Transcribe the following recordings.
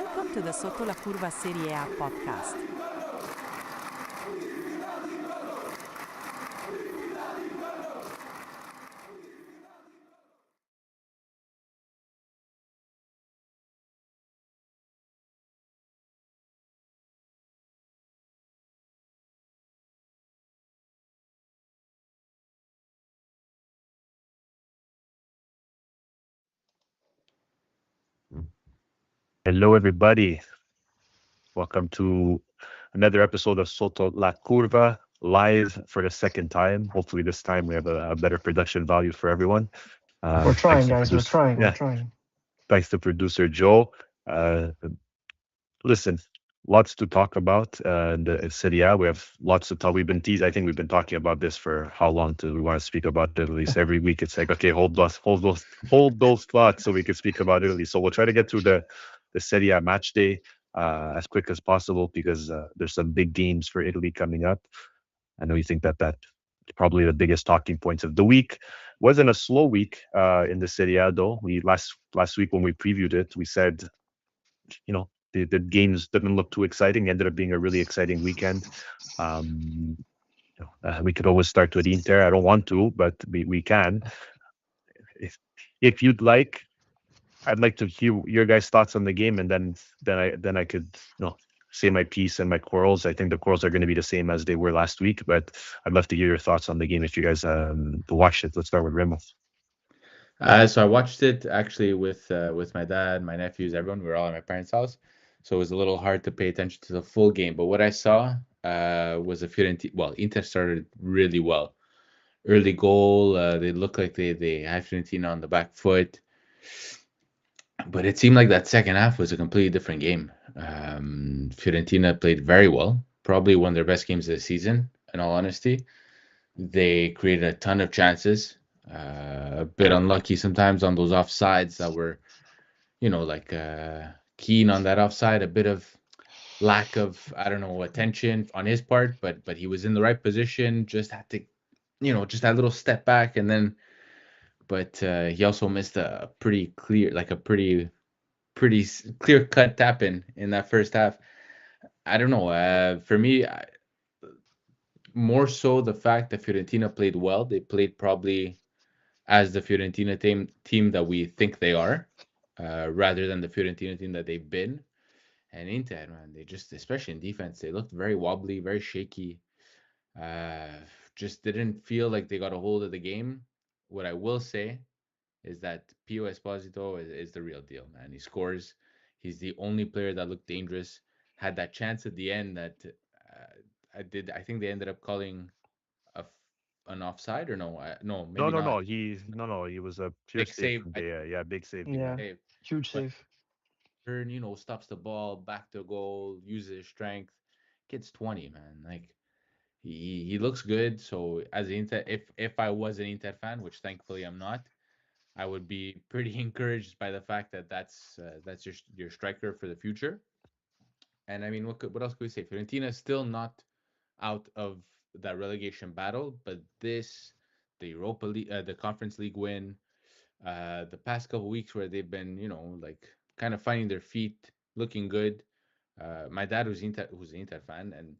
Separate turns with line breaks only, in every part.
Welcome to the Sotto La Curva Serie A podcast.
Hello, everybody. Welcome to another episode of Sotto La Curva, live for the second time. Hopefully, this time we have a better production value for everyone.
We're
Thanks
trying,
to
guys. We're
producer,
trying. We're
yeah,
trying.
thanks to producer Joe. Uh, Listen, lots to talk about. The Serie A, we have lots to talk. We've been teased. I think we've been talking about this for how long? Till we want to speak about Italy. So every week it's like, okay, hold those thoughts, so we can speak about Italy. So we'll try to get through the Serie A match day as quick as possible because there's some big games for Italy coming up. I know you think that probably the biggest talking points of the week. Wasn't a slow week in the Serie A though. We last week when we previewed it, we said the games didn't look too exciting. Ended up being a really exciting weekend. Um, we could always start with Inter. I don't want to, but we can. If if you'd like, I'd like to hear your guys' thoughts on the game, and then I could say my piece and my quarrels. I think the quarrels are going to be the same as they were last week, but I'd love to hear your thoughts on the game if you guys watched it. Let's start with Remo.
So I watched it actually with my dad, my nephews, everyone. We were all at my parents' house, so it was a little hard to pay attention to the full game. But what I saw was a Fiorentina. Well, Inter started really well. Early goal. They looked like they had Fiorentina on the back foot, but it seemed like that second half was a completely different game. Fiorentina played very well, probably one of their best games of the season. In all honesty, they created a ton of chances. A bit unlucky sometimes on those offsides that were, like keen on that offside. A bit of lack of, I don't know, attention on his part, but he was in the right position. Just had to, just that little step back, and then, but he also missed a pretty clear, like a pretty clear cut tap in that first half. I don't know. For me, more so the fact that Fiorentina played well. They played probably as the Fiorentina team that we think they are, rather than the Fiorentina team that they've been. And Inter, man, they just, especially in defense, they looked very wobbly, very shaky. Uh, just didn't feel like they got a hold of the game. What I will say is that Pio Esposito is the real deal, man. He scores. He's the only player that looked dangerous. Had that chance at the end that I think they ended up calling a an offside, or no? No,
No,
maybe
no,
not.
no. He was a pure
Big
save
save.
from
I
the yeah, big save.
big
Yeah,
save.
huge
But
save.
turn, stops the ball, back to goal, uses his strength. Kid's 20, man. Like he looks good. So as an Inter, if I was an Inter fan, which thankfully I'm not, I would be pretty encouraged by the fact that that's your striker for the future. And I mean, what else could we say? Fiorentina is still not out of that relegation battle, but the Europa League, the Conference League win, the past couple weeks where they've been, like kind of finding their feet, looking good. My dad who's an Inter fan, and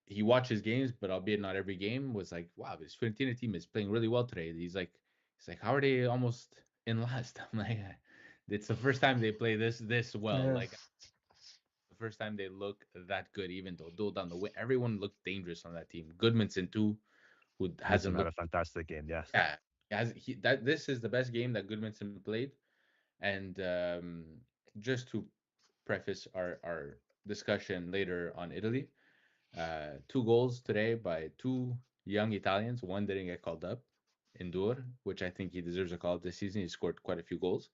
he watches games, but albeit not every game, was like, wow, this Fiorentina team is playing really well today. He's like, how are they almost in last? I'm like, it's the first time they play this well.
Yeah,
Like the first time they look that good, even though down the way everyone looked dangerous on that team. Goodmanson too, who
Edmondson
hasn't
had a
looked.
fantastic game. Yeah.
Yeah, that this is the best game that Goodmanson played. And just to preface our discussion later on Italy, two goals today by two young Italians. One didn't get called up, Endur, which I think he deserves a call up this season. He scored quite a few goals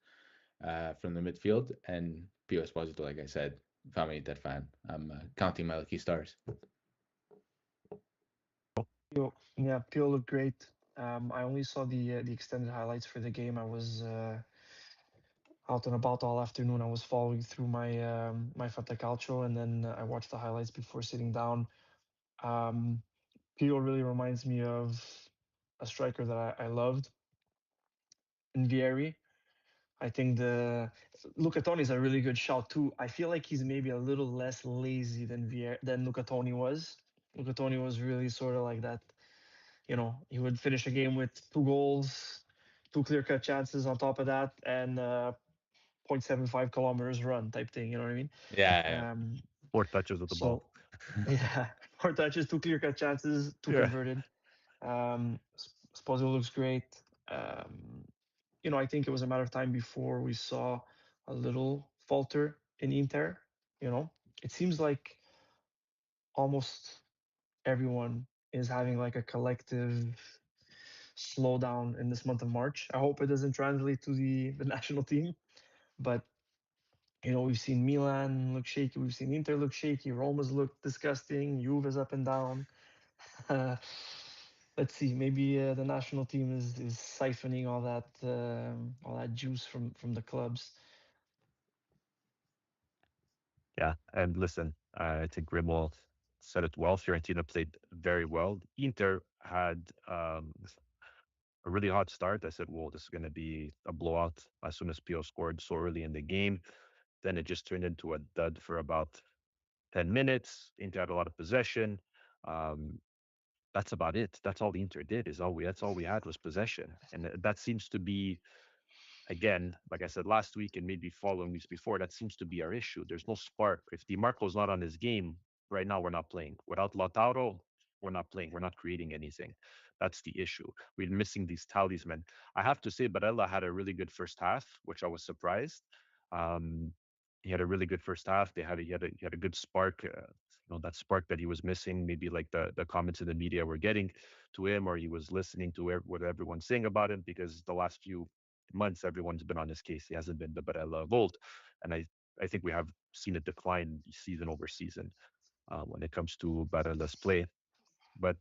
from the midfield. And Pio Esposito, like I said, if I'm an Inter fan, I'm counting my lucky stars.
yeah. Peel looked great. I only saw the extended highlights for the game. I was out and about all afternoon. I was following through my Fantacalcio, and then I watched the highlights before sitting down. Um, Peel really reminds me of a striker that I loved in Vieri. I think the Luca Toni is a really good shout too. I feel like he's maybe a little less lazy than Luca Toni was. Luca Toni was really sort of like that. He would finish a game with 2 goals, 2 clear-cut chances on top of that, and 0.75 kilometers run type thing. You know what I mean?
Yeah,
Um,
4 touches of the ball.
so yeah, 4 touches, 2 clear-cut chances, two
Yeah.
converted. Sposio looks great. I think it was a matter of time before we saw a little falter in Inter. It seems like almost everyone is having like a collective slowdown in this month of March. I hope it doesn't translate to the national team, but we've seen Milan look shaky, we've seen Inter look shaky, Roma's look disgusting, Juve's up and down. Let's see. Maybe the national team is siphoning all that juice from the clubs.
Yeah, and listen, I think Grimo said it well. Fiorentina played very well. Inter had a really hot start. I said, well, this is going to be a blowout as soon as Pio scored so early in the game. Then it just turned into a dud for about 10 minutes. Inter had a lot of possession. Um, that's about it. That's all the Inter did. That's all we had was possession, and that seems to be, again, like I said last week and maybe following weeks before, that seems to be our issue. There's no spark. If DiMarco's not on his game right now, we're not playing. Without Lautaro, we're not playing. We're not creating anything. That's the issue. We're missing these talisman. I have to say, Barella had a really good first half, which I was surprised. Um, he had a really good first half. He had a good spark. That spark that he was missing. Maybe like the comments in the media were getting to him, or he was listening to what everyone's saying about him, because the last few months everyone's been on his case. He hasn't been the Barella of old, and I think we have seen a decline season over season when it comes to Barella's play. But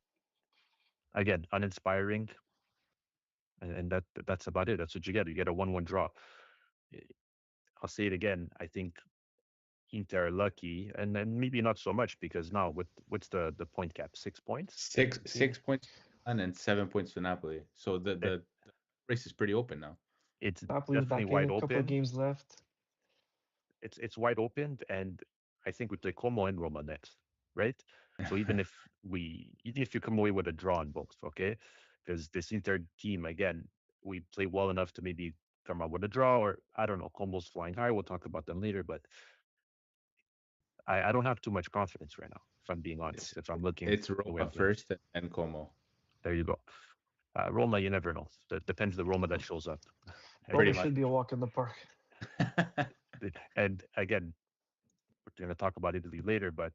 again, uninspiring, and that's about it. That's what you get. You get a 1-1 draw. I'll say it again. I think Inter are lucky, and then maybe not so much, because now what's the point cap? 6 points.
six points and 7 points to Napoli. So
It,
the race is pretty open now.
it's
Napoli's
definitely
back in
wide
a couple of
open.
games left.
It's wide open, and I think we play Como and Roma next, right? So even if you come away with a draw on both, okay, because this Inter team, again, we play well enough to maybe come out with a draw, or I don't know, Como's flying high. We'll talk about them later, but I don't have too much confidence right now, if I'm being
It's
honest. If I'm looking
it's
the way
Roma
I'm playing,
first and then Como.
there you go. Roma, you never know. That depends the Roma that shows up every
Roma
Pretty
day.
much.
should be a walk in the park.
And again, we're going to talk about Italy later, but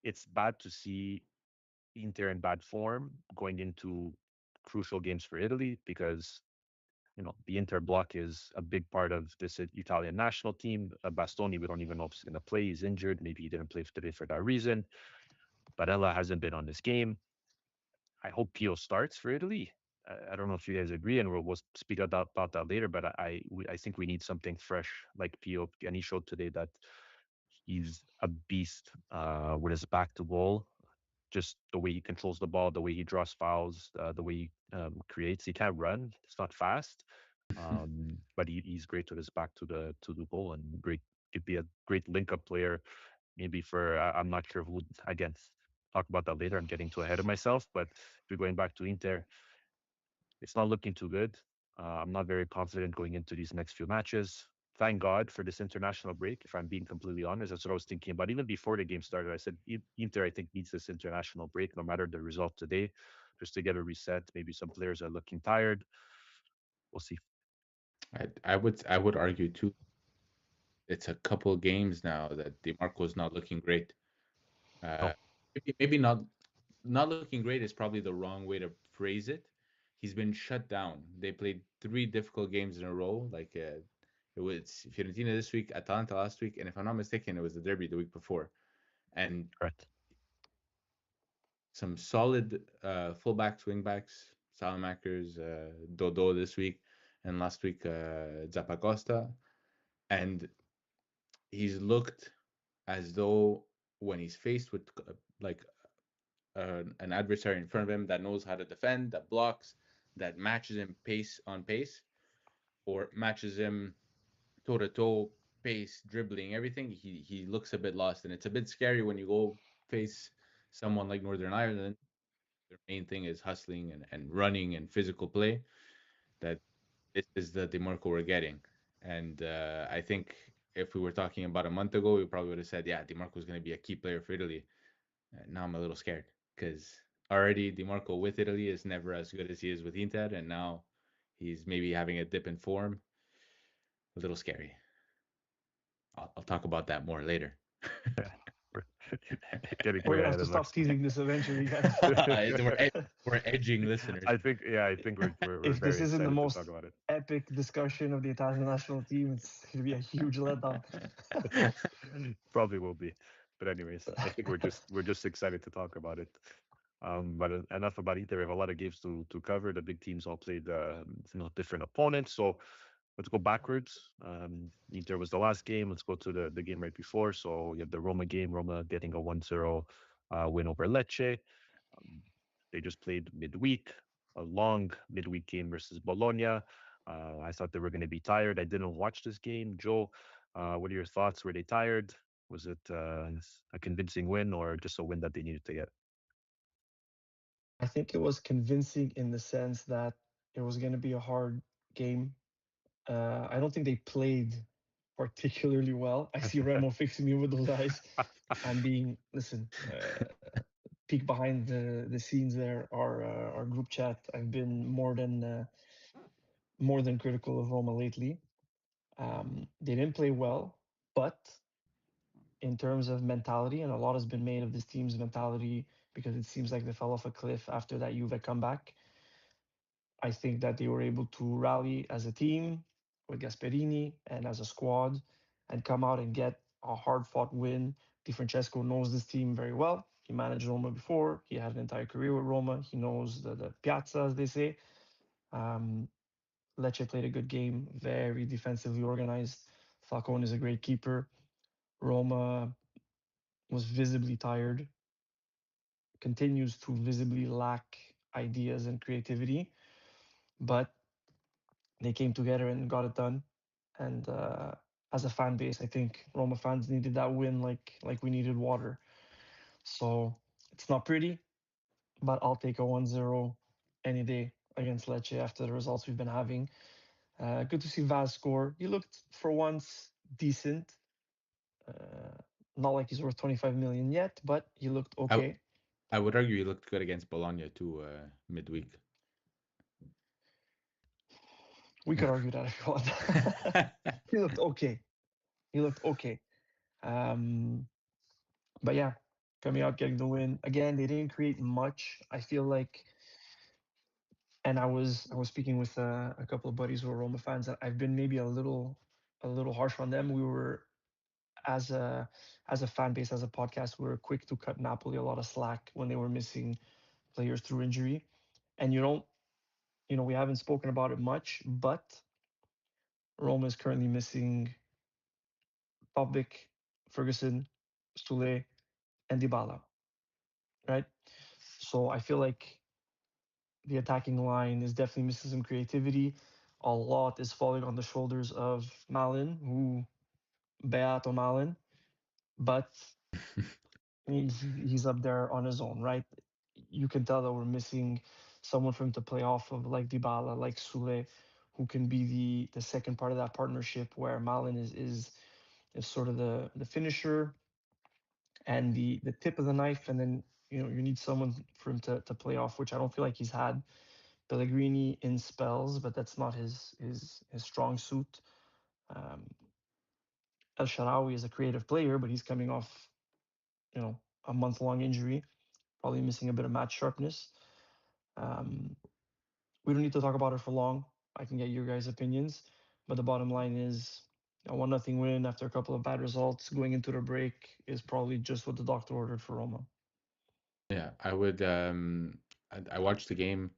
it's bad to see Inter in bad form going into crucial games for Italy, because the Inter block is a big part of this Italian national team. Bastoni, we don't even know if he's going to play. He's injured. Maybe he didn't play today for that reason. Barella hasn't been on this game. I hope Pio starts for Italy. I don't know if you guys agree, and we'll speak about that later. But I think we need something fresh like Pio, and he showed today that he's a beast with his back to goal. Just the way he controls the ball, the way he draws fouls, the way he creates. He can't run. It's not fast, but he's great with his back to the goal, and great, could be a great link up player. Maybe for I'm not sure who. Again, talk about that later. I'm getting too ahead of myself. But if we're going back to Inter, it's not looking too good. I'm not very confident going into these next few matches. Thank God for this international break. If I'm being completely honest, that's what I was thinking about. Even before the game started, I said Inter, I think, needs this international break, no matter the result today, just to get a reset. Maybe some players are looking tired. We'll see.
I would argue too. It's a couple games now that DiMarco's not looking great. Uh,
No,
maybe not looking great is probably the wrong way to phrase it. He's been shut down. They played 3 difficult games in a row. Like it was Fiorentina this week, Atalanta last week, and if I'm not mistaken, it was the Derby the week before. And
correct.
some solid fullbacks, wingbacks, Salamakers, Dodo this week, and last week Zappacosta. And he's looked as though when he's faced with like an adversary in front of him that knows how to defend, that blocks, that matches him pace on pace, or matches him toe to toe, pace, dribbling, everything, he looks a bit lost, and it's a bit scary when you go face someone like Northern Ireland. Their main thing is hustling and running and physical play. That this is the DeMarco we're getting, and I think if we were talking about a month ago, we probably would have said, yeah, DeMarco is going to be a key player for Italy. Now I'm a little scared because already DeMarco with Italy is never as good as he is with Inter, and now he's maybe having a dip in form. A little scary. I'll talk about that more later.
We're getting
We're
way
gonna have
ahead
to
of
stop
ourselves.
teasing this eventually, guys.
We're edging listeners.
I think we're
If this
very
isn't the
excited to talk
most
about it.
epic discussion of the Italian national team, it's gonna be a huge letdown.
Probably will be, but anyways, I think we're just excited to talk about it. But enough about Inter. We have a lot of games to cover. The big teams all played different opponents. So let's go backwards. Inter was the last game. Let's go to the game right before. So you have the Roma game. Roma getting a 1-0 win over Lecce. Um, they just played midweek, a long midweek game versus Bologna. I thought they were going to be tired. I didn't watch this game. Joe, what are your thoughts? Were they tired? Was it a convincing win or just a win that they needed to get?
I think it was convincing in the sense that it was going to be a hard game. I don't think they played particularly well. I see Remo fixing me with those eyes. I'm being listen. Peek behind the scenes there. Our group chat. I've been more than critical of Roma lately. They didn't play well, but in terms of mentality, and a lot has been made of this team's mentality because it seems like they fell off a cliff after that Juve comeback. I think that they were able to rally as a team with Gasperini and as a squad and come out and get a hard fought win. Di Francesco knows this team very well. He managed Roma before. He had an entire career with Roma. He knows the piazza, as they say. Um, Lecce played a good game, very defensively organized. Falcone is a great keeper. Roma was visibly tired, continues to visibly lack ideas and creativity, but they came together and got it done. And as a fan base, I think Roma fans needed that win like we needed water. So it's not pretty, but I'll take a 1-0 any day against Lecce after the results we've been having. Good to see Vaz score. He looked for once decent. Uh, Not like he's worth 25 million yet, but he looked
I,
okay.
I would argue he looked good against Bologna too, midweek.
We could argue that if you want. He looked okay. He looked okay. But yeah, coming out getting the win again. They didn't create much. I feel like, and I was speaking with a couple of buddies who are Roma fans. That I've been maybe a little harsh on them. We were as a fan base, as a podcast, we were quick to cut Napoli a lot of slack when they were missing players through injury. And we haven't spoken about it much, but Roma is currently missing Pavlik, Ferguson, Sule, and Dybala, right? So I feel like the attacking line is definitely missing some creativity. A lot is falling on the shoulders of Malin, who Beato Malin, but he's up there on his own, right? You can tell that we're missing someone for him to play off of, like Dybala, like Sule, who can be the second part of that partnership, where Malin is sort of the finisher and the tip of the knife, and then you need someone for him to play off, which I don't feel like he's had. Pellegrini in spells, but that's not his strong suit. Um, El Sharawi is a creative player, but he's coming off a month-long injury, probably missing a bit of match sharpness. Um, we don't need to talk about it for long. I can get your guys' opinions, but the bottom line is a 1-0 win after a couple of bad results going into the break is probably just what the doctor ordered for Roma.
Yeah, I would. I watched the game.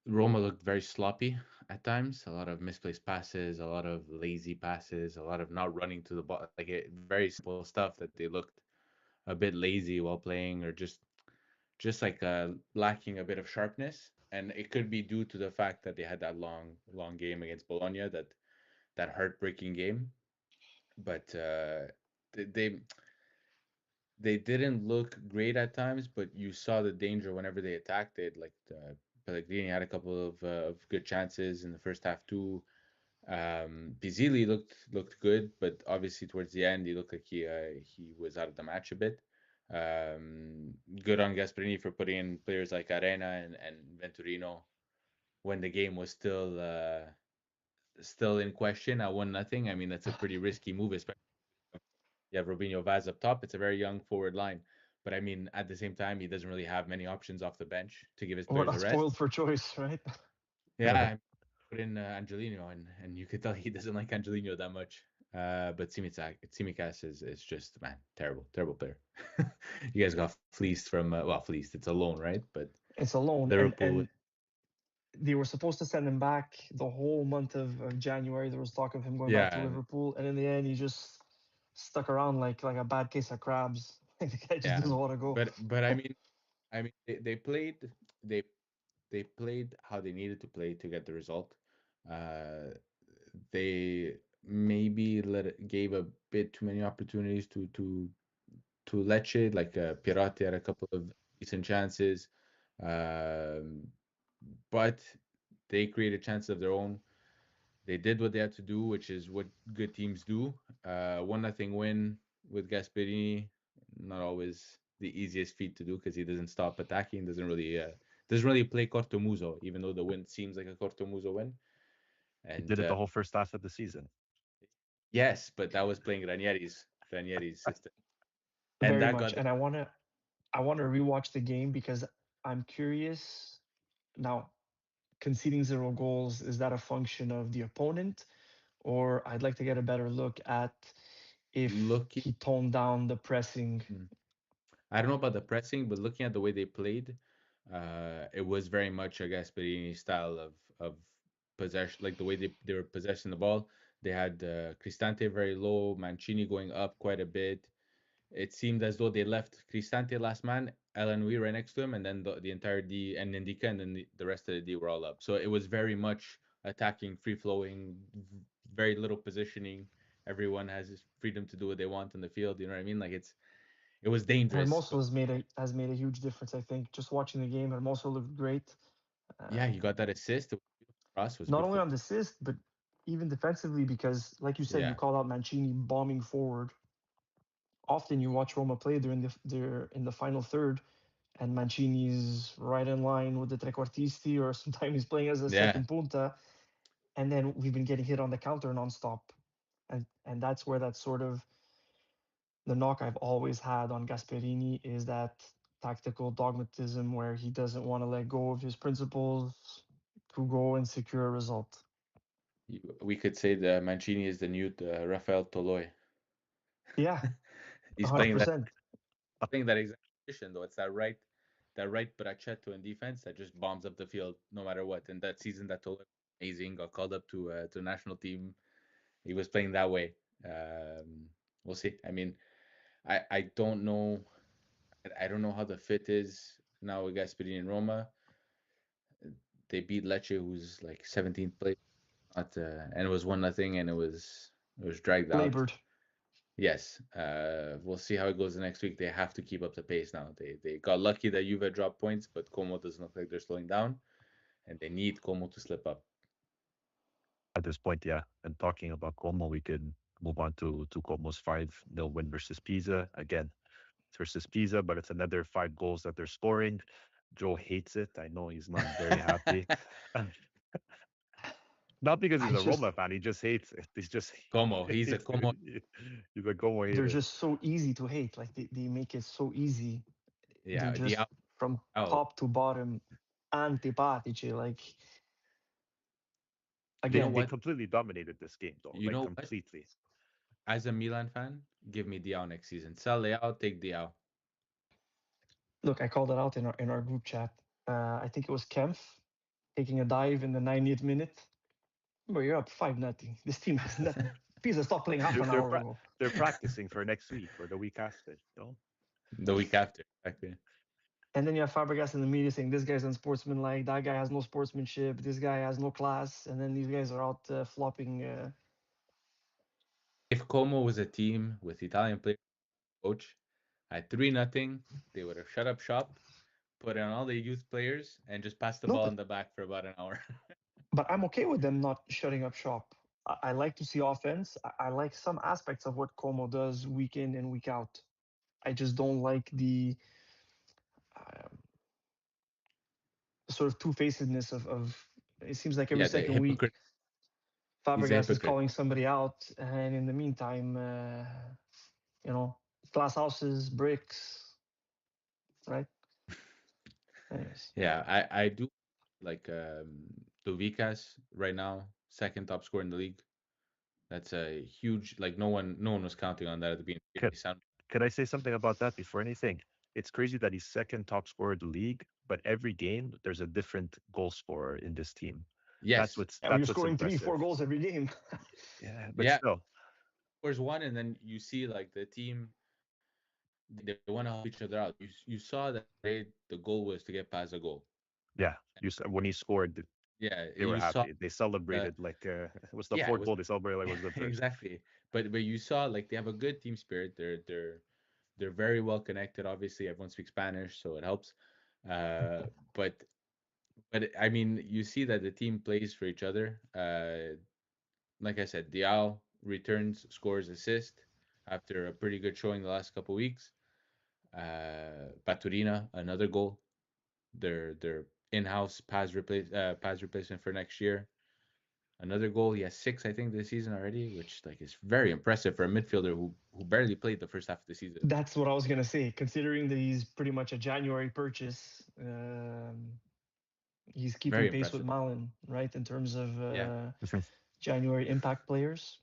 Roma looked very sloppy at times. A lot of misplaced passes, a lot of lazy passes, a lot of not running to the ball. Like very simple stuff that they looked a bit lazy while playing, or just like lacking a bit of sharpness. and it could be due to the fact that they had that long game against Bologna, that heartbreaking game. But they they didn't look great at times, but you saw the danger whenever they attacked. They like Pellegrini had a couple of good chances in the first half too. Pizzili looked good, but obviously towards the end he looked like he was out of the match a bit. Good on Gasperini for putting in players like Arena and Venturino when the game was still in question at 1-0. I mean, that's a pretty risky move, especially you have Robinho Vaz up top. It's a very young forward line. But I mean, at the same time, he doesn't really have many options off the bench to give his
We're
players a
not
rest.
spoiled for choice, right?
Yeah, I put in Angelino, and you could tell he doesn't like Angelino that much. But Tsimikas is just, man, terrible player. You guys got fleeced from well, fleeced. It's a loan, right? But
It's a loan,
Liverpool,
and they were supposed to send him back the whole month of January. There was talk of him going back to
yeah,
Liverpool, and in the end, he just stuck around like a bad case of crabs. Like the guy just
yeah.
doesn't want to go.
But I mean, they they played how they needed to play to get the result. Uh, they maybe gave a bit too many opportunities to Lecce. Like Pirati had a couple of decent chances, um, but they created chances of their own. They did what they had to do, which is what good teams do. 1-0 win with Gasperini, not always the easiest feat to do because he doesn't stop attacking, doesn't really play cortomuso, even though the win seems like a cortomuso win.
He
And
did it the whole first half of the season.
yes, but that was playing Ranieri's system, and
Very
that
much.
got them.
And I want to rewatch the game because I'm curious now. Conceding 0 goals, is that a function of the opponent, or I'd like to get a better look at if
Looking.
he toned down the pressing.
I don't know about the pressing, but looking at the way they played, it was very much a Gasperini style of possession, like the way they were possessing the ball. They had Cristante very low, Mancini going up quite a bit. It seemed as though they left Cristante last man, Alan Wee right next to him, and then the entire D and Ndika, and then the rest of the D were all up. So it was very much attacking, free flowing, very little positioning. Everyone has his freedom to do what they want on the field. You know what I mean? Like it was dangerous.
Hermoso has made a huge difference. I think just watching the game, Hermoso looked great.
Yeah, he
Um,
got that assist. Cross was
not only
beautiful.
on the assist, but even defensively, because like you said, you
Yeah,
called out Mancini bombing forward. Often you watch Roma play, they're in the final third, and Mancini's right in line with the trequartisti, or sometimes he's playing as a
yeah.
second punta, and then we've been getting hit on the counter nonstop, and that's where that sort of the knock I've always had on Gasperini is that tactical dogmatism where he doesn't want to let go of his principles to go and secure a result.
We could say that Mancini is the new Rafael Toloi.
Yeah,
He's playing that
100%.
exact position though. It's that right brachetto in defense that just bombs up the field no matter what. And that season that Toloi was amazing, got called up to national team. He was playing that way. We'll see. I mean, I don't know. I don't know how the fit is now with Gasperini in Roma. They beat Lecce, who's like 17th place. And it was 1-0, and it was dragged out.
Labored.
Yes, we'll see how it goes the next week. They have to keep up the pace now. They got lucky that Juve dropped points, but Como doesn't look like they're slowing down, and they need Como to slip up.
At this point, yeah. And talking about Como, we could move on to Como's 5-0 win versus Pisa. Again, it's versus Pisa, but it's another 5 goals that they're scoring. Joe hates it. I know he's not very happy. Not because he's
I
a
just
Roma fan. He just hates it. He's just
Como, he's a Como.
he's a Como
they're
hater.
just so easy to hate. Like they make it so easy. They're
Yeah,
just from
Diao.
top to bottom antipatici. Like
You know
again,
They
what?
completely dominated this game, though.
You
Like
know what?
completely.
As a Milan fan, give me Diao next season. Sell Leao, take Diao.
look, I called it out in our group chat. I think it was Kempf taking a dive in the 90th minute. Bro, you're up 5-0. This team has not. Pisa stopped playing half
They're
an
they're,
hour
pra-
ago.
they're practicing for next week or the week after.
The week after, exactly.
And then you have Fabregas in the media saying this guy's unsportsmanlike, that guy has no sportsmanship, this guy has no class, and then these guys are out flopping.
If Como was a team with Italian player coach at 3-0, they would have shut up shop, put in all the youth players, and just passed the
No,
ball in the back for about an hour.
but I'm okay with them not shutting up shop. I like to see offense. I like some aspects of what Como does week in and week out. I just don't like the um, sort of two-facedness of. It seems like every
Yeah, the
second week
hypocrite. He's a
Fabregas is
hypocrite.
calling somebody out, and in the meantime, you know, glass houses, bricks, right? Anyways,
Yeah, I do like Dovicas right now, second top scorer in the league. That's a huge like no one was counting on that at the beginning.
Could,
They sound
could I say something about that before anything? It's crazy that he's second top scorer of the league, but every game there's a different goal scorer in this team. That's
yes,
what's
yeah, you're
that's what's
scoring three,
impressive.
four goals every game.
Yeah, but
yeah.
still,
There's one, and then you see like the team they want to help each other out. You saw that the goal was to get past a goal.
yeah. When he scored,
Yeah,
they were
you saw
happy. They
uh,
celebrated like it was the
yeah, it
fourth
was
goal. They celebrated like it was the first.
exactly. But you saw like they have a good team spirit. They're very well connected. Obviously, everyone speaks Spanish, so it helps. But I mean, you see that the team plays for each other. Like I said, Diao returns, scores, assist after a pretty good showing the last couple weeks. Baturina, another goal. Their in-house pass replacement for next year. Another goal. He has 6, I think, this season already, which like is very impressive for a midfielder who barely played the first half of the season.
That's what I was gonna say. Considering that he's pretty much a January purchase, he's
Very
keeping pace with
impressive.
Milan, right, in terms of
Yeah,
January impact players.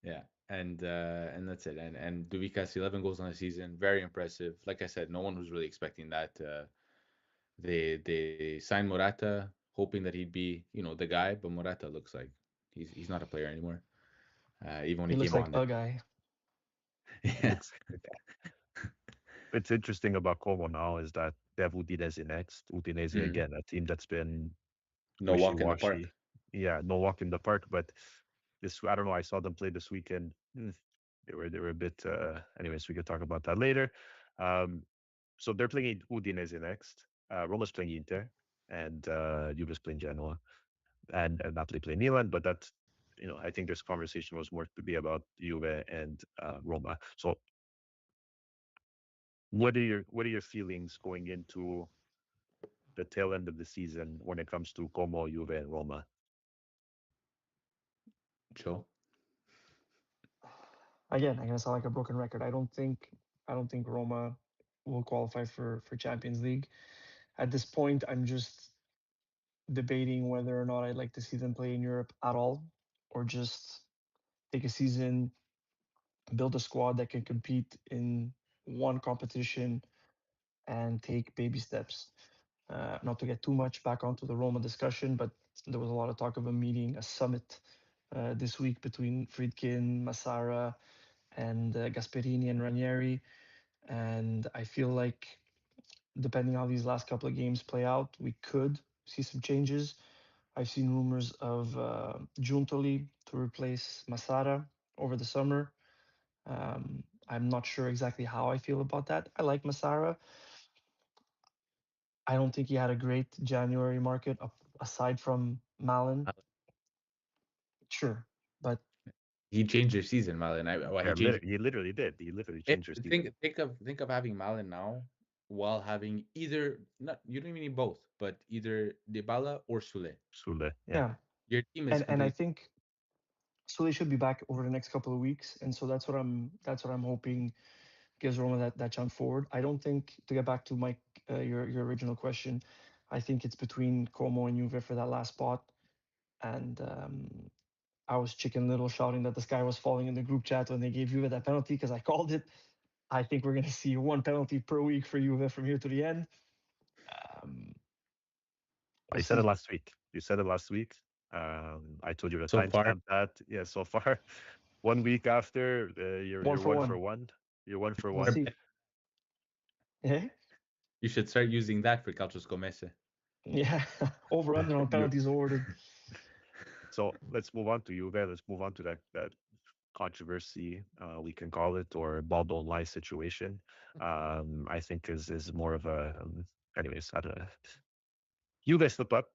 yeah, and that's it. And Duvicas 11 goals on the season, very impressive. Like I said, no one was really expecting that. They signed Morata, hoping that he'd be the guy, but Morata looks like he's not a player anymore. Even when
He
he
looks
came
like
on,
a guy.
yeah,
Looks. What's interesting about Como now is that they have Udinese next. Udinese
mm,
again, a team that's been
no walk in the
wishy-washy.
park.
Yeah, no walk in the park. But this, I don't know. I saw them play this weekend. They were a bit. Anyways, we could talk about that later. Um, so they're playing Udinese next. Roma's playing Inter, and Juve's playing Genoa, and Napoli playing Milan. But that, I think this conversation was more to be about Juve and Roma. So what are your feelings going into the tail end of the season when it comes to Como, Juve, and Roma?
Joe,
Again, I'm gonna sound like a broken record. I don't think Roma will qualify for Champions League. At this point, I'm just debating whether or not I'd like to see them play in Europe at all, or just take a season, build a squad that can compete in one competition, and take baby steps. Not to get too much back onto the Roma discussion, but there was a lot of talk of a meeting, a summit this week between Friedkin, Massara, and Gasperini and Ranieri. And I feel like depending how these last couple of games play out, we could see some changes. I've seen rumors of Giuntoli to replace Massara over the summer. I'm not sure exactly how I feel about that. I like Massara. I don't think he had a great January market aside from Malin. Sure, but
he changed their season, Malin. He
Yeah,
changed.
he literally did. He literally
It,
changed his
think
season.
think of having Malin now while having either not you don't even need both, but either Dybala or Sule.
Sule, yeah.
yeah,
Your team is
and I
completely
think so. They should be back over the next couple of weeks, and so that's what I'm hoping gives Roma that jump forward. I don't think, to get back to Mike, your original question, I think it's between Como and Juve for that last spot. And I was Chicken Little shouting that the sky was falling in the group chat when they gave Juve that penalty because I called it. I think we're going to see one penalty per week for Juve from here to the end. Um, we'll
I said it
see.
last week. You said it last week. I told you to
so far.
timestamp that. Yeah, so far, 1 week after, you're
One
you're
for
one for
one.
one. You're one for
We'll
one.
see. Yeah.
You should start using that for Calcio Scommesse.
Yeah, over under on
You,
penalties awarded.
so let's move on to Juve. Let's move on to that controversy, we can call it, or ball don't lie situation. I think is more of a. Anyways, I don't know. Juve slip up,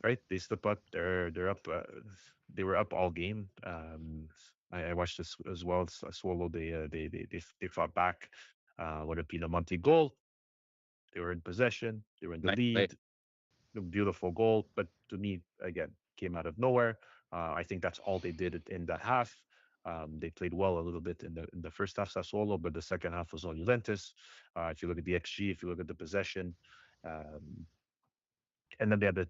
right? They slip up. They're up. They were up all game. I watched this as well. Sassuolo. They fought back. Would have been a Monty goal. They were in possession. They were in the
Nice play.
lead. A beautiful goal, but to me, again, came out of nowhere. I think that's all they did in that half. They played well a little bit in the first half, Sassuolo, but the second half was on Juventus. If you look at the XG, if you look at the possession, um, and then they had the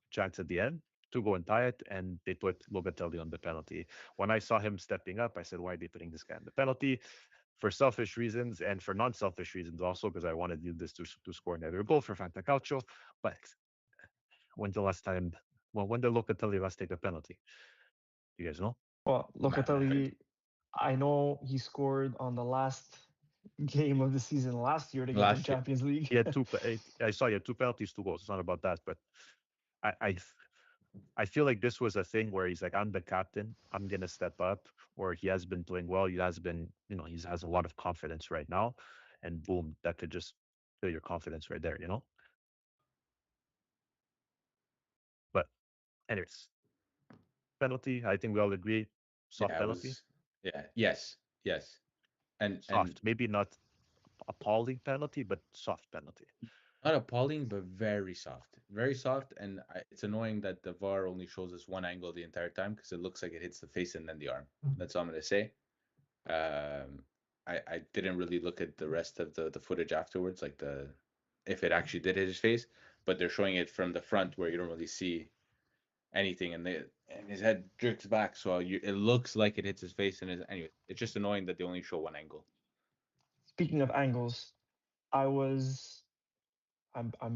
chance at the end to go and tie it, and they put Locatelli on the penalty. When I saw him stepping up, I said, "Why are they putting this guy on the penalty?" For selfish reasons and for non-selfish reasons also, because I wanted this to score another goal for Fantacalcio. But when's the last time? Well, when did Locatelli last take a penalty? You guys know?
Well,
Man,
Locatelli, I know he scored on the last game of the season last year to get them
last year.
Champions League.
He had two. I saw he had two penalties, two goals. It's not about that, but I, I, I feel like this was a thing where he's like, I'm the captain. I'm gonna step up. Or he has been playing well. He has been, he has a lot of confidence right now, and boom, that could just kill your confidence right there. But anyways, penalty. I think we all agree. Soft
Yeah, it
penalty.
was. Yeah, yes, and
Soft. Maybe not appalling penalty, but soft penalty.
not appalling, but very soft, very soft. And it's annoying that the VAR only shows us one angle the entire time because it looks like it hits the face and then the arm. That's all I'm gonna say. Um, I didn't really look at the rest of the footage afterwards, like the if it actually did hit his face, but they're showing it from the front where you don't really see anything, and his head jerks back, so it looks like it hits his face. And anyway, it's just annoying that they only show one angle.
Speaking of angles, I'm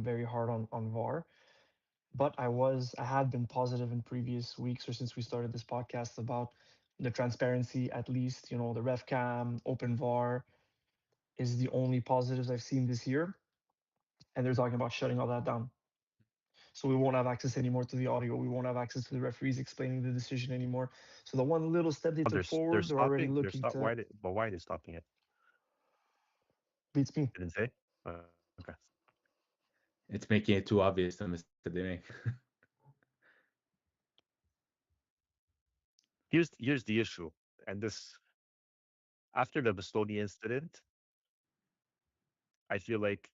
very hard on VAR, but I had been positive in previous weeks or since we started this podcast about the transparency. At least the ref cam, open VAR is the only positives I've seen this year, and they're talking about shutting all that down. So we won't have access anymore to the audio. We won't have access to the referees explaining the decision anymore. So the one little step they
Oh,
took
they're
forward, they're already
stopping. They're
looking
stop.
to
Why are they stopping it?
beats me.
Didn't say. Okay.
It's making it too obvious the mistake they make.
Here's the issue, and this after the Bastoni incident, I feel like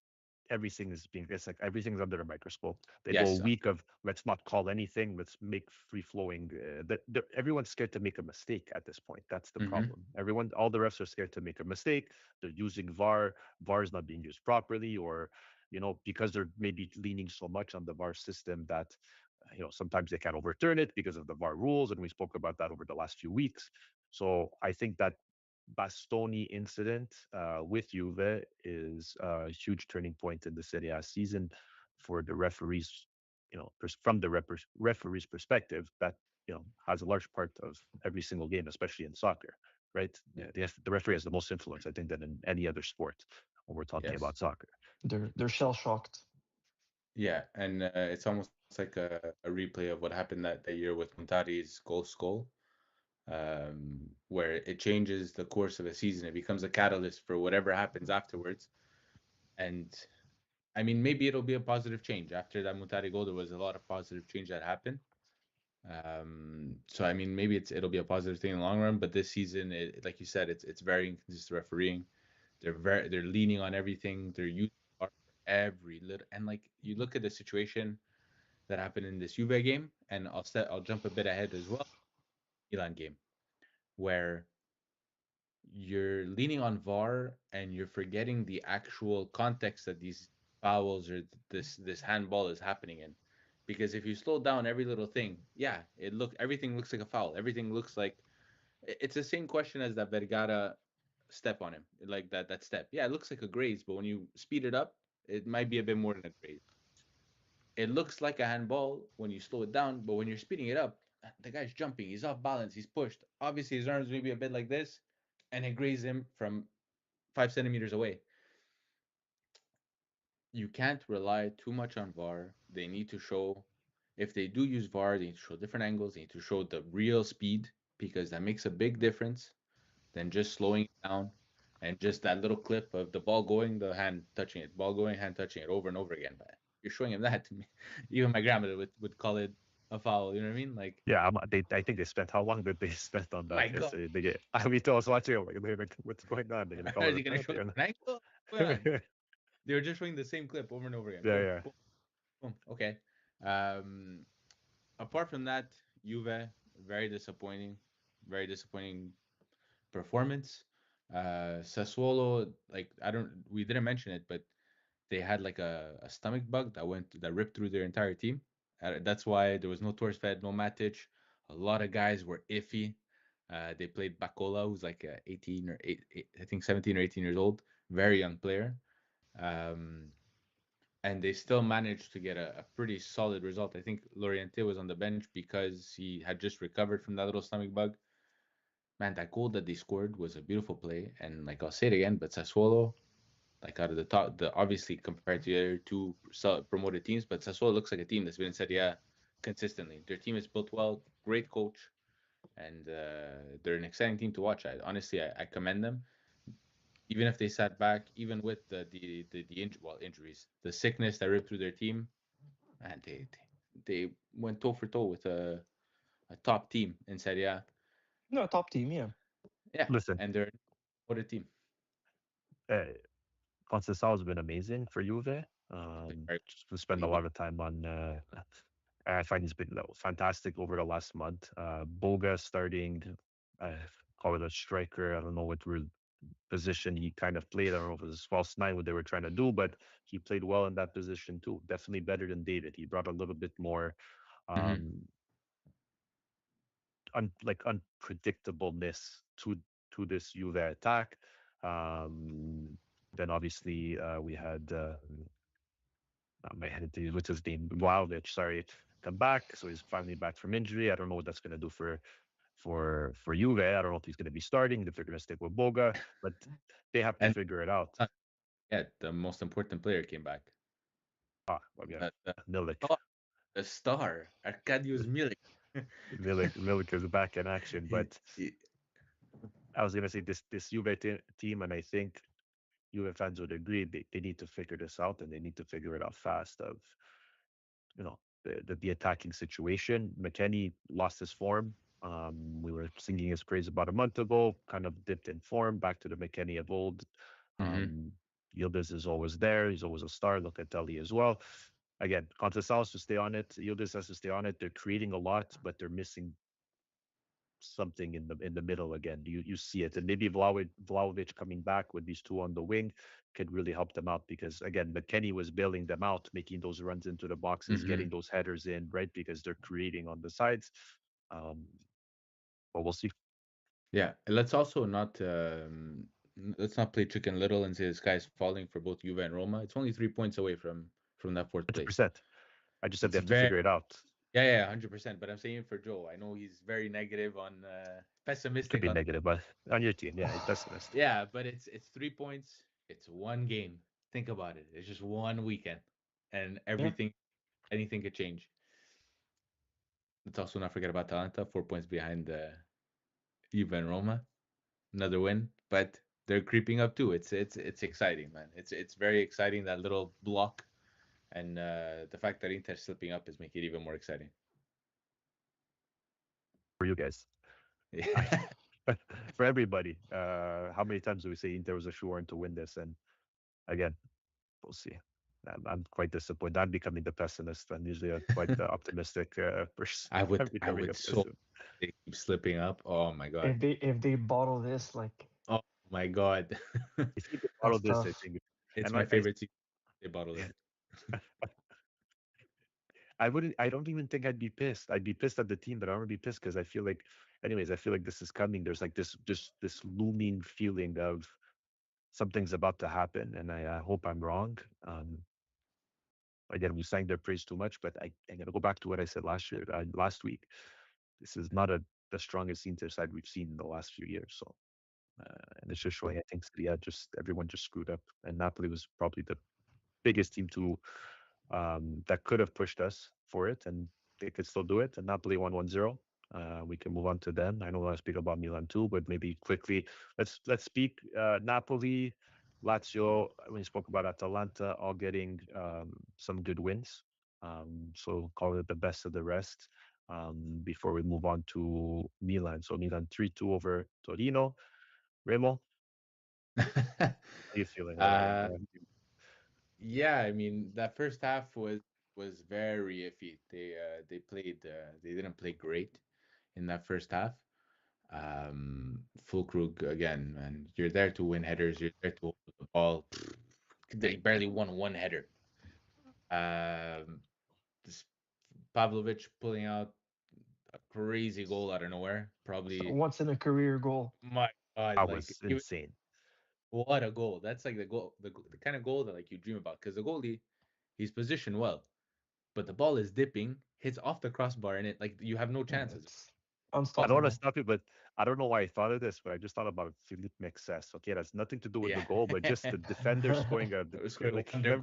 it's like everything's under a microscope. They go a
Yes.
week of let's not call anything, let's make free flowing. Everyone's scared to make a mistake at this point. That's the
Hmm.
problem. All the refs are scared to make a mistake. They're using VAR. VAR is not being used properly, or because they're maybe leaning so much on the VAR system that sometimes they can't overturn it because of the VAR rules, and we spoke about that over the last few weeks. So I think that Bastoni incident with Juve is a huge turning point in the Serie A season for the referees. From the referee's perspective, that has a large part of every single game, especially in soccer, right?
Yeah.
The referee has the most influence, I think, than in any other sport when we're talking
Yes.
about soccer.
They're shell shocked.
Yeah, and it's almost like a replay of what happened that year with Montari's goal, where it changes the course of a season. It becomes a catalyst for whatever happens afterwards. And I mean, maybe it'll be a positive change. After that Montari goal, there was a lot of positive change that happened. So I mean, maybe it'll be a positive thing in the long run. But this season, like you said, it's very inconsistent refereeing. They're leaning on everything. They're using VAR for every little, and like you look at the situation that happened in this Juve game, and I'll jump a bit ahead as well. Milan game where you're leaning on VAR and you're forgetting the actual context that these fouls or this handball is happening in. Because if you slow down every little thing, yeah, everything looks like a foul. Everything looks like it's the same question as that Vergara step on him, like that step. Yeah, it looks like a graze, but when you speed it up, it might be a bit more than a graze. It looks like a handball when you slow it down, but when you're speeding it up, the guy's jumping, he's off balance, he's pushed. Obviously, his arms may be a bit like this, and it grazed him from 5 centimeters away. you can't rely too much on VAR. They need to show, if they do use VAR, they need to show different angles. They need to show the real speed because that makes a big difference than just slowing it down and just that little clip of the ball going, the hand touching it, ball going, hand touching it over and over again. But you're showing him that to me. Even my grandmother would call it a foul. You know what I mean? Like,
Yeah, I think they spent how long did they spend on
my
that
God,
yesterday? They get I mean, I was watching. I'm like, they're like, what's going on? They're gonna call
are
it a
they going to show
penalty
a
or
different angle? What's going on?
not?
They were just showing the same clip over and over again.
Yeah,
Boom,
yeah.
boom, boom. Okay. Um, Apart from that, Juve, very disappointing. Very disappointing performance. Sassuolo, like we didn't mention it, but they had like a stomach bug that ripped through their entire team. That's why there was no Torres Fed, no Matic. A lot of guys were iffy. They played Bacola, who's like 18 or I think 17 or 18 years old, very young player. Um, and they still managed to get a pretty solid result. I think Loriente was on the bench because he had just recovered from that little stomach bug. Man, that goal that they scored was a beautiful play, and like I'll say it again, but Sassuolo, like out of the top, the obviously compared to the other two promoted teams, but Sassuolo looks like a team that's been in Serie A consistently. Their team is built well, great coach, and they're an exciting team to watch. Honestly, I commend them. Even if they sat back, even with injuries, the sickness that ripped through their team, man, they went toe for toe with a top team in Serie A.
No, top team, yeah.
Yeah,
Listen,
and they're what a team.
uh, Conceição has been amazing for Juve.
Very
Just we spend a
well.
lot of time on. I find he's been fantastic over the last month. Boga starting, uh, call it a striker. I don't know what position he kind of played. I don't know if it was false nine what they were trying to do, but he played well in that position too. Definitely better than David. He brought a little bit more
Hmm.
um, unpredictableness to this Juve attack. Um, then obviously we had my head what's his name Wildich, sorry, come back. So he's finally back from injury. I don't know what that's going to do for Juve. I don't know if he's going to be starting, if they're going to stick with Boga, but they have to
And
figure it out.
yeah, the most important player came back.
Well, yeah,
The
Milik.
star, the star, Arkadiusz Milik.
Milik is back in action,
He-
but
he-
I was going to say this Juve team, and I think Juve fans would agree they need to figure this out and they need to figure it out fast. Of the attacking situation. McKennie lost his form. We were singing his praise about a month ago. Kind of dipped in form, back to the McKennie of old.
Mhm,
Um, Yildiz is always there. He's always a star. Locatelli as well. Again, Conceição has to stay on it. Yildiz has to stay on it. They're creating a lot, but they're missing something in the middle again. You see it, and maybe Vlahovic coming back with these two on the wing could really help them out because again, McKennie was bailing them out, making those runs into the boxes, getting
mhm.
those headers in, right? Because they're creating on the sides. Um, but we'll see.
Yeah, let's not play chicken little and say the sky's falling for both Juve and Roma. It's only 3 points away from that fourth place.
100%. I just said they
It's
have to
very
figure it out.
yeah, 100%. But I'm saying for Joe, I know he's very negative
You could
pessimistic
be
on.
negative, but on your team, yeah, pessimist.
Yeah, but it's 3 points. It's one game. Think about it. It's just one weekend, and
Yeah.
anything could change. Let's also not forget about Atalanta, 4 points behind Juve and Roma. Another win, but they're creeping up too. It's exciting, man. It's very exciting that little block, and the fact that Inter's slipping up is making it even more exciting.
For you guys. I, for everybody. How many times do we say Inter was a sure to win this? And again, we'll see. I'm quite disappointed. I'm becoming the pessimist. I'm usually a quite the optimistic person.
I
I'm
would I
becoming a
would so
pessimist.
they keep slipping up. Oh my god.
If they bottle this, like,
Oh my god.
If you could follow
that's
this, I
tough.
think,
It's
and
my favorite team. They bottle it.
I wouldn't. I don't even think I'd be pissed. I'd be pissed at the team, but I don't want to be pissed because I feel like, anyways, I feel like this is coming. There's like this looming feeling of something's about to happen, and I hope I'm wrong. Again, we sang their praise too much, but I'm gonna go back to what I said last week. This is not the strongest Inter side we've seen in the last few years. So, and it's just showing. I think, yeah, just everyone just screwed up, and Napoli was probably the biggest team to that could have pushed us for it, and they could still do it. And Napoli won 1-0. We can move on to them. I know I want to speak about Milan too, but maybe quickly let's speak Napoli, Lazio. We spoke about Atalanta, all getting some good wins. So call it the best of the rest. Before we move on to Milan, so Milan 3-2 over Torino. Remo, how are you feeling about it?
uh, yeah, I mean that first half was very iffy. They didn't play great in that first half. Fulkrug again, man. You're there to win headers. You're there to hold the ball. They barely won one header. Um, this Pavlovic pulling out a crazy goal out of nowhere.
So
Probably,
once in a career goal.
my God,
That
like
was insane.
what a goal! That's like the goal, the kind of goal that like you dream about. Because the goalie, he's positioned well, but the ball is dipping, hits off the crossbar, and it like you have no
Yeah,
chances.
it's
I don't want to
unstoppable.
stop you, but I don't know why I thought of this, but I just thought about Philippe Mexes. Okay, that's nothing to do with the
Yeah,
goal, but just the defender scoring
scoring
like
wonder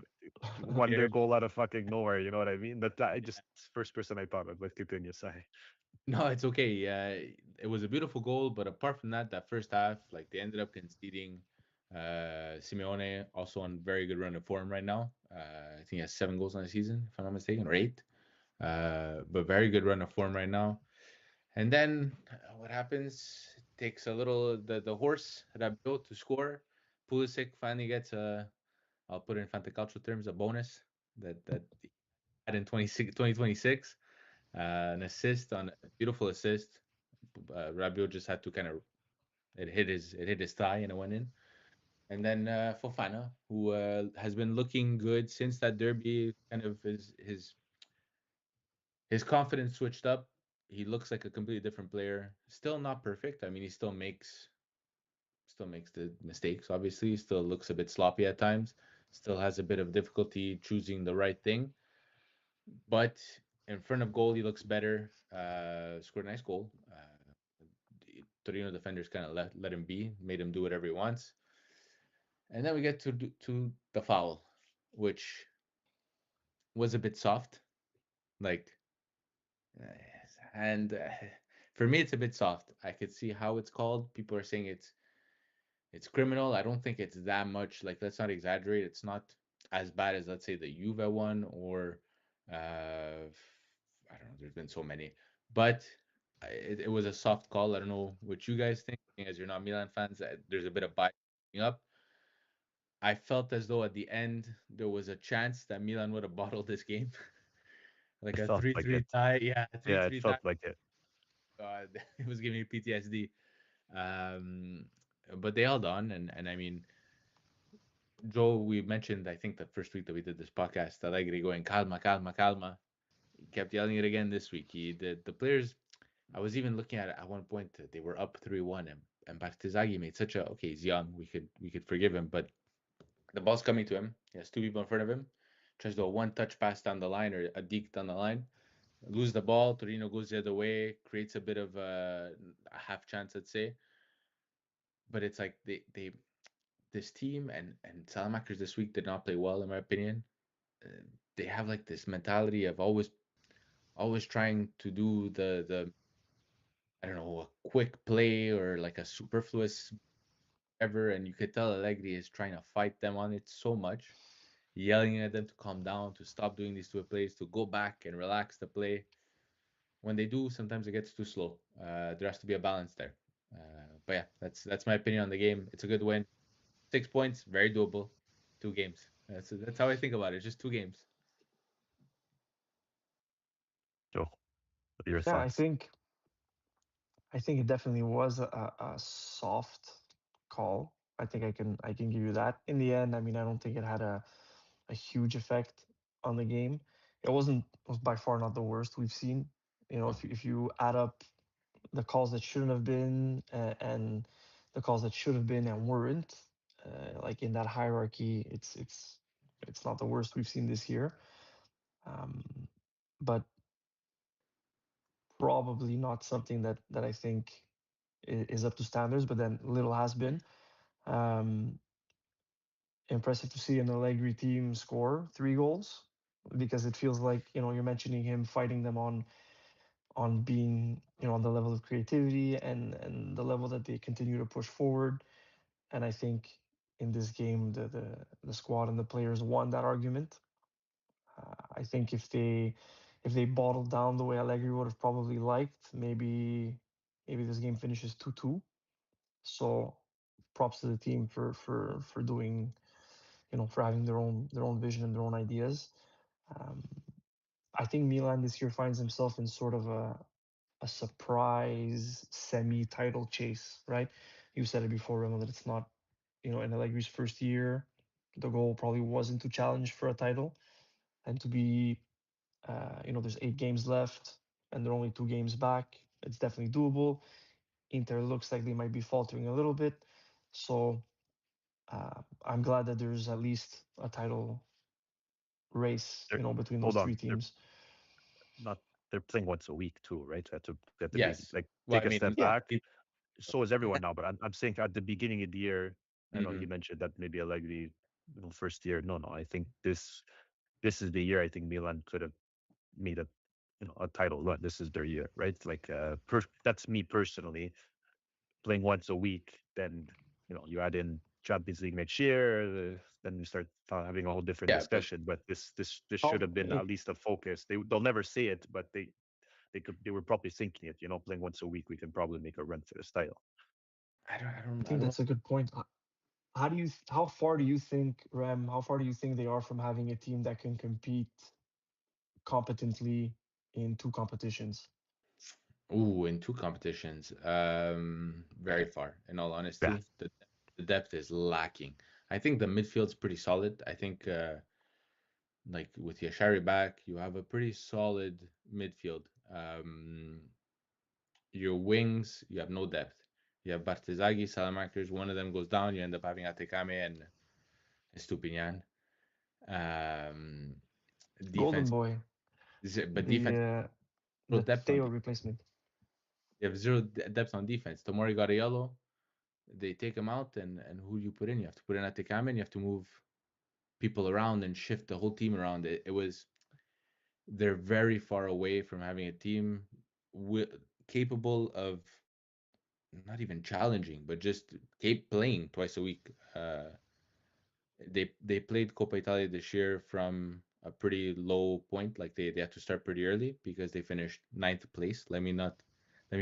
remember wonder
goal.
goal out of fucking nowhere. You know what I mean? That I just first person I thought of. But continue, sorry.
No, it's okay. Yeah, it was a beautiful goal, but apart from that, that first half, like they ended up conceding. Simeone also on very good run of form right now. I think he has 7 goals on the season, if I'm not mistaken, or 8. But very good run of form right now. And then what happens? It takes a little the horse Rabiot to score. Pulisic finally gets a, I'll put it in Fantacalcio terms, a bonus that he had in 2026. An assist on a beautiful assist. Rabiot just had to kind of it hit his thigh and it went in. And then Fofana, who has been looking good since that derby, kind of his confidence switched up. He looks like a completely different player. Still not perfect. I mean, he still makes the mistakes. Obviously, he still looks a bit sloppy at times. Still has a bit of difficulty choosing the right thing. But in front of goal, he looks better. Scored a nice goal. The Torino defenders kind of let him be, made him do whatever he wants. And then we get to the foul, which was a bit soft. Like, and for me, it's a bit soft. I could see how it's called. People are saying it's criminal. I don't think it's that much. Like, let's not exaggerate. It's not as bad as, let's say, the Juve one or I don't know. There's been so many, but it was a soft call. I don't know what you guys think. As you're not Milan fans, there's a bit of bias coming up. I felt as though at the end there was a chance that Milan would have bottled this game, like
It
a
felt like
3-3
it.
tie. Yeah, a
Yeah, it
3-3 tie.
felt like it.
It was giving me PTSD. Um, but they held on, and I mean, Joe, we mentioned, I think the first week that we did this podcast, Allegri going calma, calma, calma. He kept yelling it again this week. The players. I was even looking at it at one point. They were up 3-1, and Bartezaghi made such a okay. He's young. We could forgive him, but the ball's coming to him. He has 2 people in front of him. Tries to do a one-touch pass down the line or a deke down the line. Lose the ball. Torino goes the other way. Creates a bit of a half chance, let's say. But it's like they this team and Salamakers this week did not play well, in my opinion. Uh, they have like this mentality of always trying to do the I don't know, a quick play or like a superfluous ever, and you could tell Allegri is trying to fight them on it so much, yelling at them to calm down, to stop doing these two plays, to go back and relax the play. When they do, sometimes it gets too slow. There has to be a balance there. But yeah, that's my opinion on the game. It's a good win. 6 points, very doable. 2 games. That's how I think about it. Just 2 games.
Joe, what are your
Yeah,
thoughts?
I think it definitely was a soft call. I can give you that. In the end, I mean, I don't think it had a huge effect on the game. It was by far not the worst we've seen. You know, if you add up the calls that shouldn't have been and the calls that should have been and weren't, like in that hierarchy, it's not the worst we've seen this year. Um, but probably not something that I think is up to standards. But then little has been. Um, impressive to see an Allegri team score 3 goals, because it feels like, you're mentioning him fighting them on being, on the level of creativity and the level that they continue to push forward. And I think in this game, the squad and the players won that argument. I think if they bottled down the way Allegri would have probably liked, maybe this game finishes 2-2. So props to the team for doing, for having their own vision and their own ideas. Um, I think Milan this year finds himself in sort of a surprise semi-title chase, right? You said it before, Remo, that it's not, in Allegri's first year, the goal probably wasn't to challenge for a title and to be, there's 8 games left and they're only 2 games back. It's definitely doable. Inter looks like they might be faltering a little bit. So I'm glad that there's at least a title race,
They're,
between those
hold
three
on. They're
teams.
not. They're playing once a week too, right? They have to be
Yes.
like
Well,
take
I
a
mean,
step
Yeah,
back. So is everyone now, but I'm saying at the beginning of the year, I know you
mhm.
mentioned that maybe Allegri, first year. No, no, I think this is the year I think Milan could have made a title run. This is their year, right? Like that's me personally playing once a week. Then you add in Champions League next year, then you start having a whole different
Yeah, but
discussion. But this should
how
have been at least a focus. They'll never say it, but they were probably thinking it. Playing once a week, we can probably make a run for this title.
I
I
think
don't.
that's a good point. How far do you think, Rem? How far do you think they are from having a team that can compete competently in 2 competitions?
Ooh, in two competitions, very far. In all
Yeah,
honesty, the depth is lacking. I think the midfield's pretty solid. I think, like with Yashari back, you have a pretty solid midfield. Your wings, you have no depth. You have Bartezaghi, Salamakers. One of them goes down, you end up having Atekame and Estupinian. Um,
Golden
defense,
Boy,
but
the
defense,
uh,
zero
the
depth on
Theo
defense.
replacement.
You have zero depth on defense. Tomori got a yellow. They take him out, and who do you put in? You have to put in Atekame, and you have to move people around and shift the whole team around. They're very far away from having a team capable of not even challenging, but just keep playing twice a week. They played Coppa Italia this year from a pretty low point. Like they had to start pretty early because they finished ninth place. Let me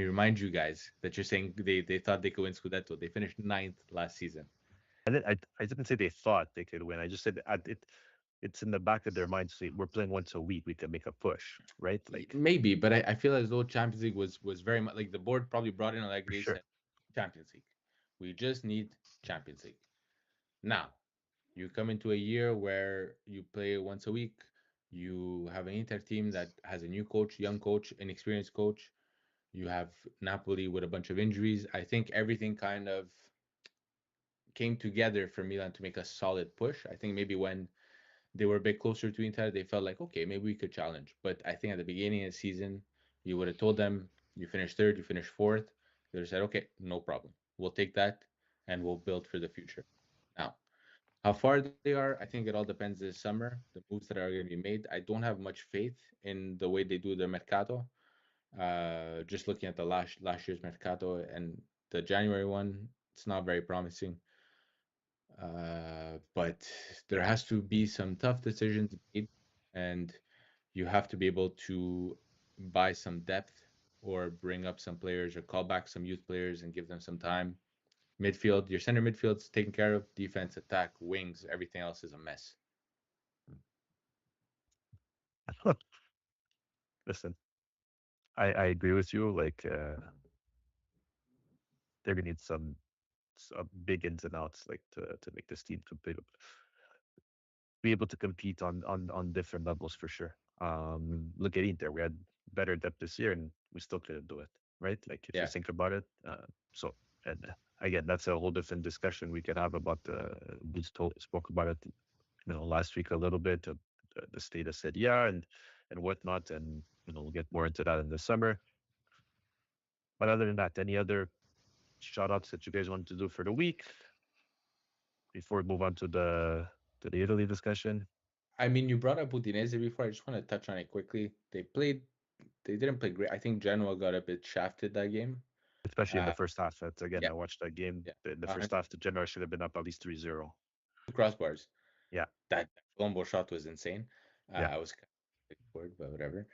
remind you guys that you're saying they thought they could win Scudetto. They finished ninth last season.
and then I didn't say they thought they could win. I just said it's in the back of their mind. Say we're playing once a week, we can make a push, right? Like
Maybe, but I feel as though Champions League was very much like the board probably brought in
for
Allegri
sure.
said Champions League. We just need Champions League. Now, you come into a year where you play once a week. You have an Inter team that has a new coach, young coach, inexperienced coach. You have Napoli with a bunch of injuries. I think everything kind of came together for Milan to make a solid push. I think maybe when they were a bit closer to Inter, they felt like, okay, maybe we could challenge. But I think at the beginning of the season, you would have told them, you finish third, you finish fourth. They would have said, okay, no problem. We'll take that and we'll build for the future. Now, how far they are, I think it all depends this summer, the moves that are going to be made. I don't have much faith in the way they do their mercato. Just looking at the last year's mercato and the January one, it's not very promising. But there has to be some tough decisions made, and you have to be able to buy some depth or bring up some players or call back some youth players and give them some time. Midfield, your center midfield's taken care of. Defense, attack, wings, everything else is a mess.
Listen, I agree with you. Like they're gonna need some big ins and outs, like to make this team be able to compete on different levels for sure. Look at Inter, we had better depth this year, and we still couldn't do it, right? Like if you
Yeah,
think about it. So and again, that's a whole different discussion we could have about we spoke about it, last week a little bit. The state of said yeah, and whatnot, and we'll get more into that in the summer. But other than that, any other shout outs that you guys want to do for the week? before we move on to the Italy discussion.
I mean, you brought up Udinese before. I just want to touch on it quickly. They didn't play great. I think Genoa got a bit shafted that game.
Especially in the
Uh,
first half. That's again,
yeah,
I watched that game.
yeah.
The first half, the Genoa should have been up at least 3-0.
Two crossbars.
Yeah,
That Colombo shot was insane.
yeah.
I was kind of bored, but whatever.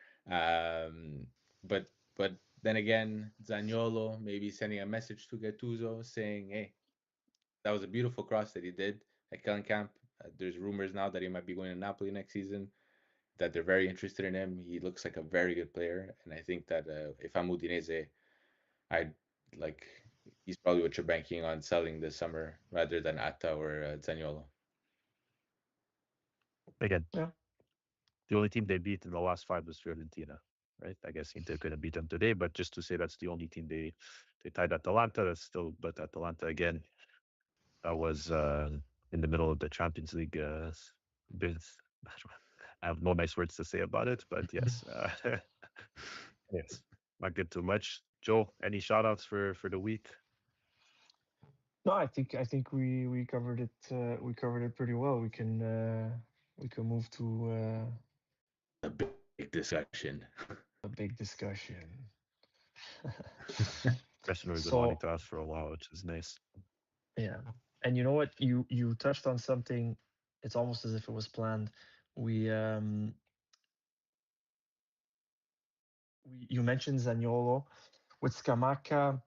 But then again, Zaniolo maybe sending a message to Gattuso saying, "Hey, that was a beautiful cross that he did at Kellenkamp. There's rumors now that he might be going to Napoli next season. That they're very interested in him. He looks like a very good player, and I think that if I'm Udinese, I'd like he's probably what you're banking on selling this summer rather than Atta or Zaniolo."
Again,
Yeah.
the only team they beat in the last five was Fiorentina, right? I guess Inter couldn't beat them today, but just to say that's the only team they tied Atalanta. That's still, but Atalanta again, that was in the middle of the Champions League. Bit- I have no nice words to say about it, but yes, yes, not good too much. Joe, any shout outs for the week?
No, I think we covered it. We covered it pretty well. We can move to
A big discussion.
a big discussion.
Question we've been wanting
So
to ask for a while, which is nice.
yeah, and you know what? You touched on something. It's almost as if it was planned. We you mentioned Zaniolo with Scamacca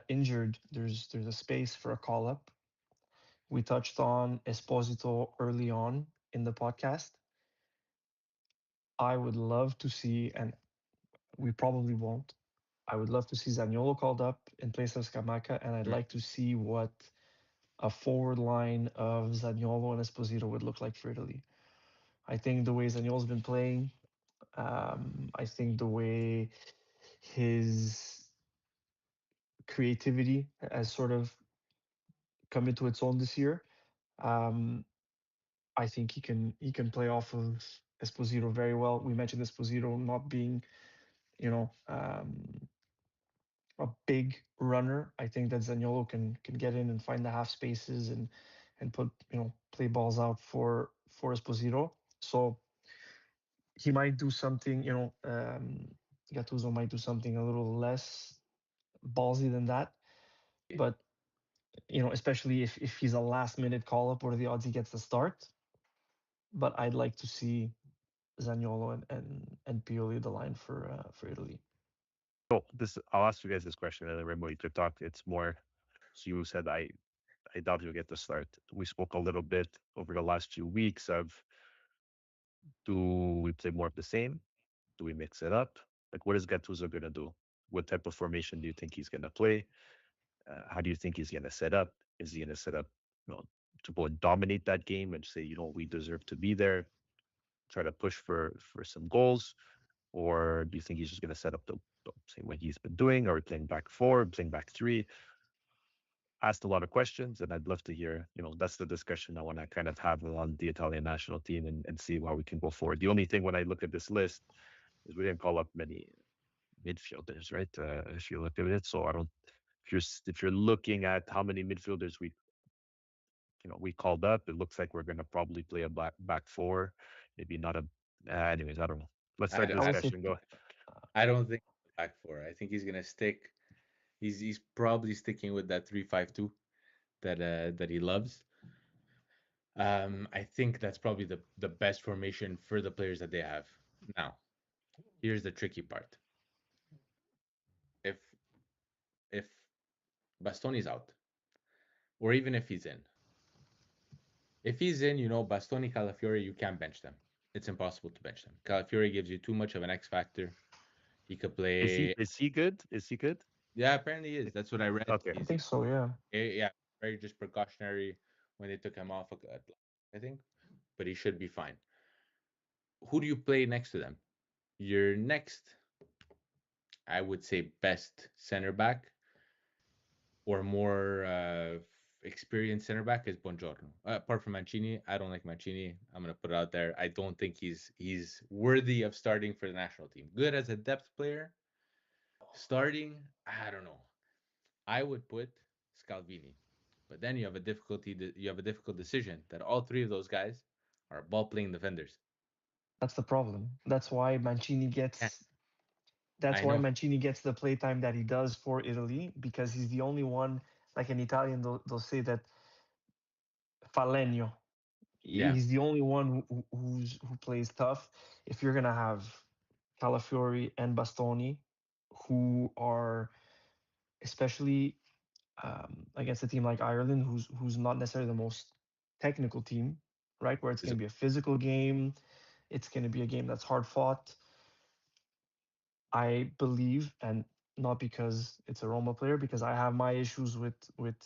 injured. There's a space for a call up. We touched on Esposito early on in the podcast. I would love to see, and we probably won't. I would love to see Zaniolo called up in place of Scamacca, and I'd like to see what a forward line of Zaniolo and Esposito would look like for Italy. I think the way Zaniolo's been playing, I think the way his creativity has sort of come into its own this year, um, I think he can play off of Esposito very well. We mentioned Esposito not being, you know, a big runner. I think that Zaniolo can get in and find the half spaces and put, play balls out for Esposito. So he might do something, Gattuso might do something a little less ballsy than that. But especially if he's a last minute call up, what are the odds he gets the start? But I'd like to see Zaniolo and Pioli the line for Italy.
So this, I'll ask you guys this question, and then Remo, you could talk. It's more. So you said I doubt you'll get the start. We spoke a little bit over the last few weeks of, do we play more of the same? Do we mix it up? Like, what is Gattuso going to do? What type of formation do you think he's going to play? How do you think he's going to set up? Is he going to set up, to go and dominate that game and say, we deserve to be there, try to push for some goals? Or do you think he's just going to set up the same way he's been doing? Are we playing back four, playing back three? Asked a lot of questions, and I'd love to hear, that's the discussion I want to kind of have on the Italian national team and see how we can go forward. The only thing when I look at this list is we didn't call up many midfielders, right? If you look at it, so I don't. If you're looking at how many midfielders we called up, it looks like we're going to probably play a back four, maybe not a. Anyways, I don't know. Let's start the
I would say
discussion. Go.
I don't think back four. I think he's gonna stick. He's probably sticking with that 3-5-2 that he loves. I think that's probably the best formation for the players that they have. Now, here's the tricky part. If if Bastoni's out, or even if he's in, Bastoni, Calafiori, you can't bench them. It's impossible to bench them. Calafiori gives you too much of an X factor. He could
Is he
play.
is he good? Is he good?
Yeah, apparently he is. That's what I read.
Okay.
I think so. Yeah.
Yeah, very just precautionary when they took him off, I think, but he should be fine. Who do you play next to them? Your next, I would say, best center back or more experienced center back is Buongiorno. Apart from Mancini, I don't like Mancini. I'm gonna put it out there. I don't think he's worthy of starting for the national team. Good as a depth player. Starting, I don't know. I would put Scalvini. But then you have a difficult decision that all three of those guys are ball playing defenders.
That's the problem. That's why Mancini
Yeah,
gets. That's
I
why
know.
Mancini gets the playtime that he does for Italy, because he's the only one. Like in Italian, they'll say that Falegno.
Yeah,
He's the only one who plays tough. If you're gonna have Calafiori and Bastoni, who are especially against a team like Ireland, who's not necessarily the most technical team, right? Where it's
is
going to
it-
be a physical game, it's going to be a game that's hard fought. I believe, and not because it's a Roma player, because I have my issues with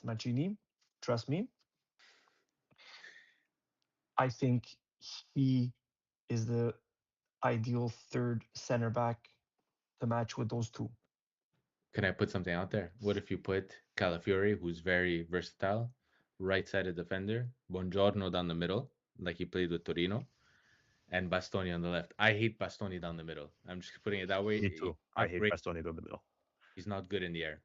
Mancini. Trust me, I think he is the ideal third center back to match with those two.
can I put something out there? What if you put Calafiori, who's very versatile, right-sided defender, Buongiorno down the middle, like he played with Torino, and Bastoni on the left? I hate Bastoni down the middle. I'm just putting it that way.
Me
He's
too. I
not
hate
great.
Bastoni in the middle.
He's not good in the air.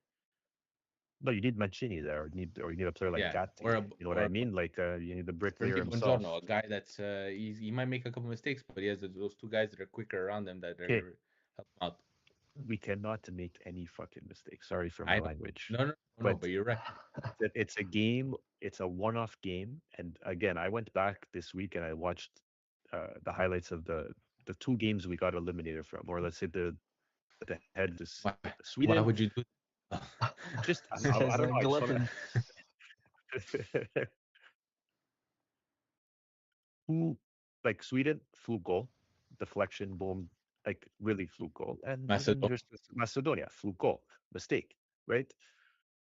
No, you need Mancini there, or you need a player like
Yeah,
Gatti. You know what I mean? Like you need the
for me,
bricklayer
Buongiorno,
himself.
a guy that's he might make a couple mistakes, but he has those two guys that are quicker around him that
Okay,
are help him out.
we cannot make any fucking mistakes. Sorry for my
I know.
language,
No,
but
but you're right.
it's a game. It's a one-off game. And again, I went back this week and I watched the highlights of the two games we got eliminated from, or let's say the head to
Why, why
Sweden.
would you do
Just I
Says
don't know. I just want
Gillespie.
to fluke, like Sweden, fluke goal, deflection, boom, like really fluke goal, and even
Macedonia?
just Macedonia, fluke goal, mistake, right?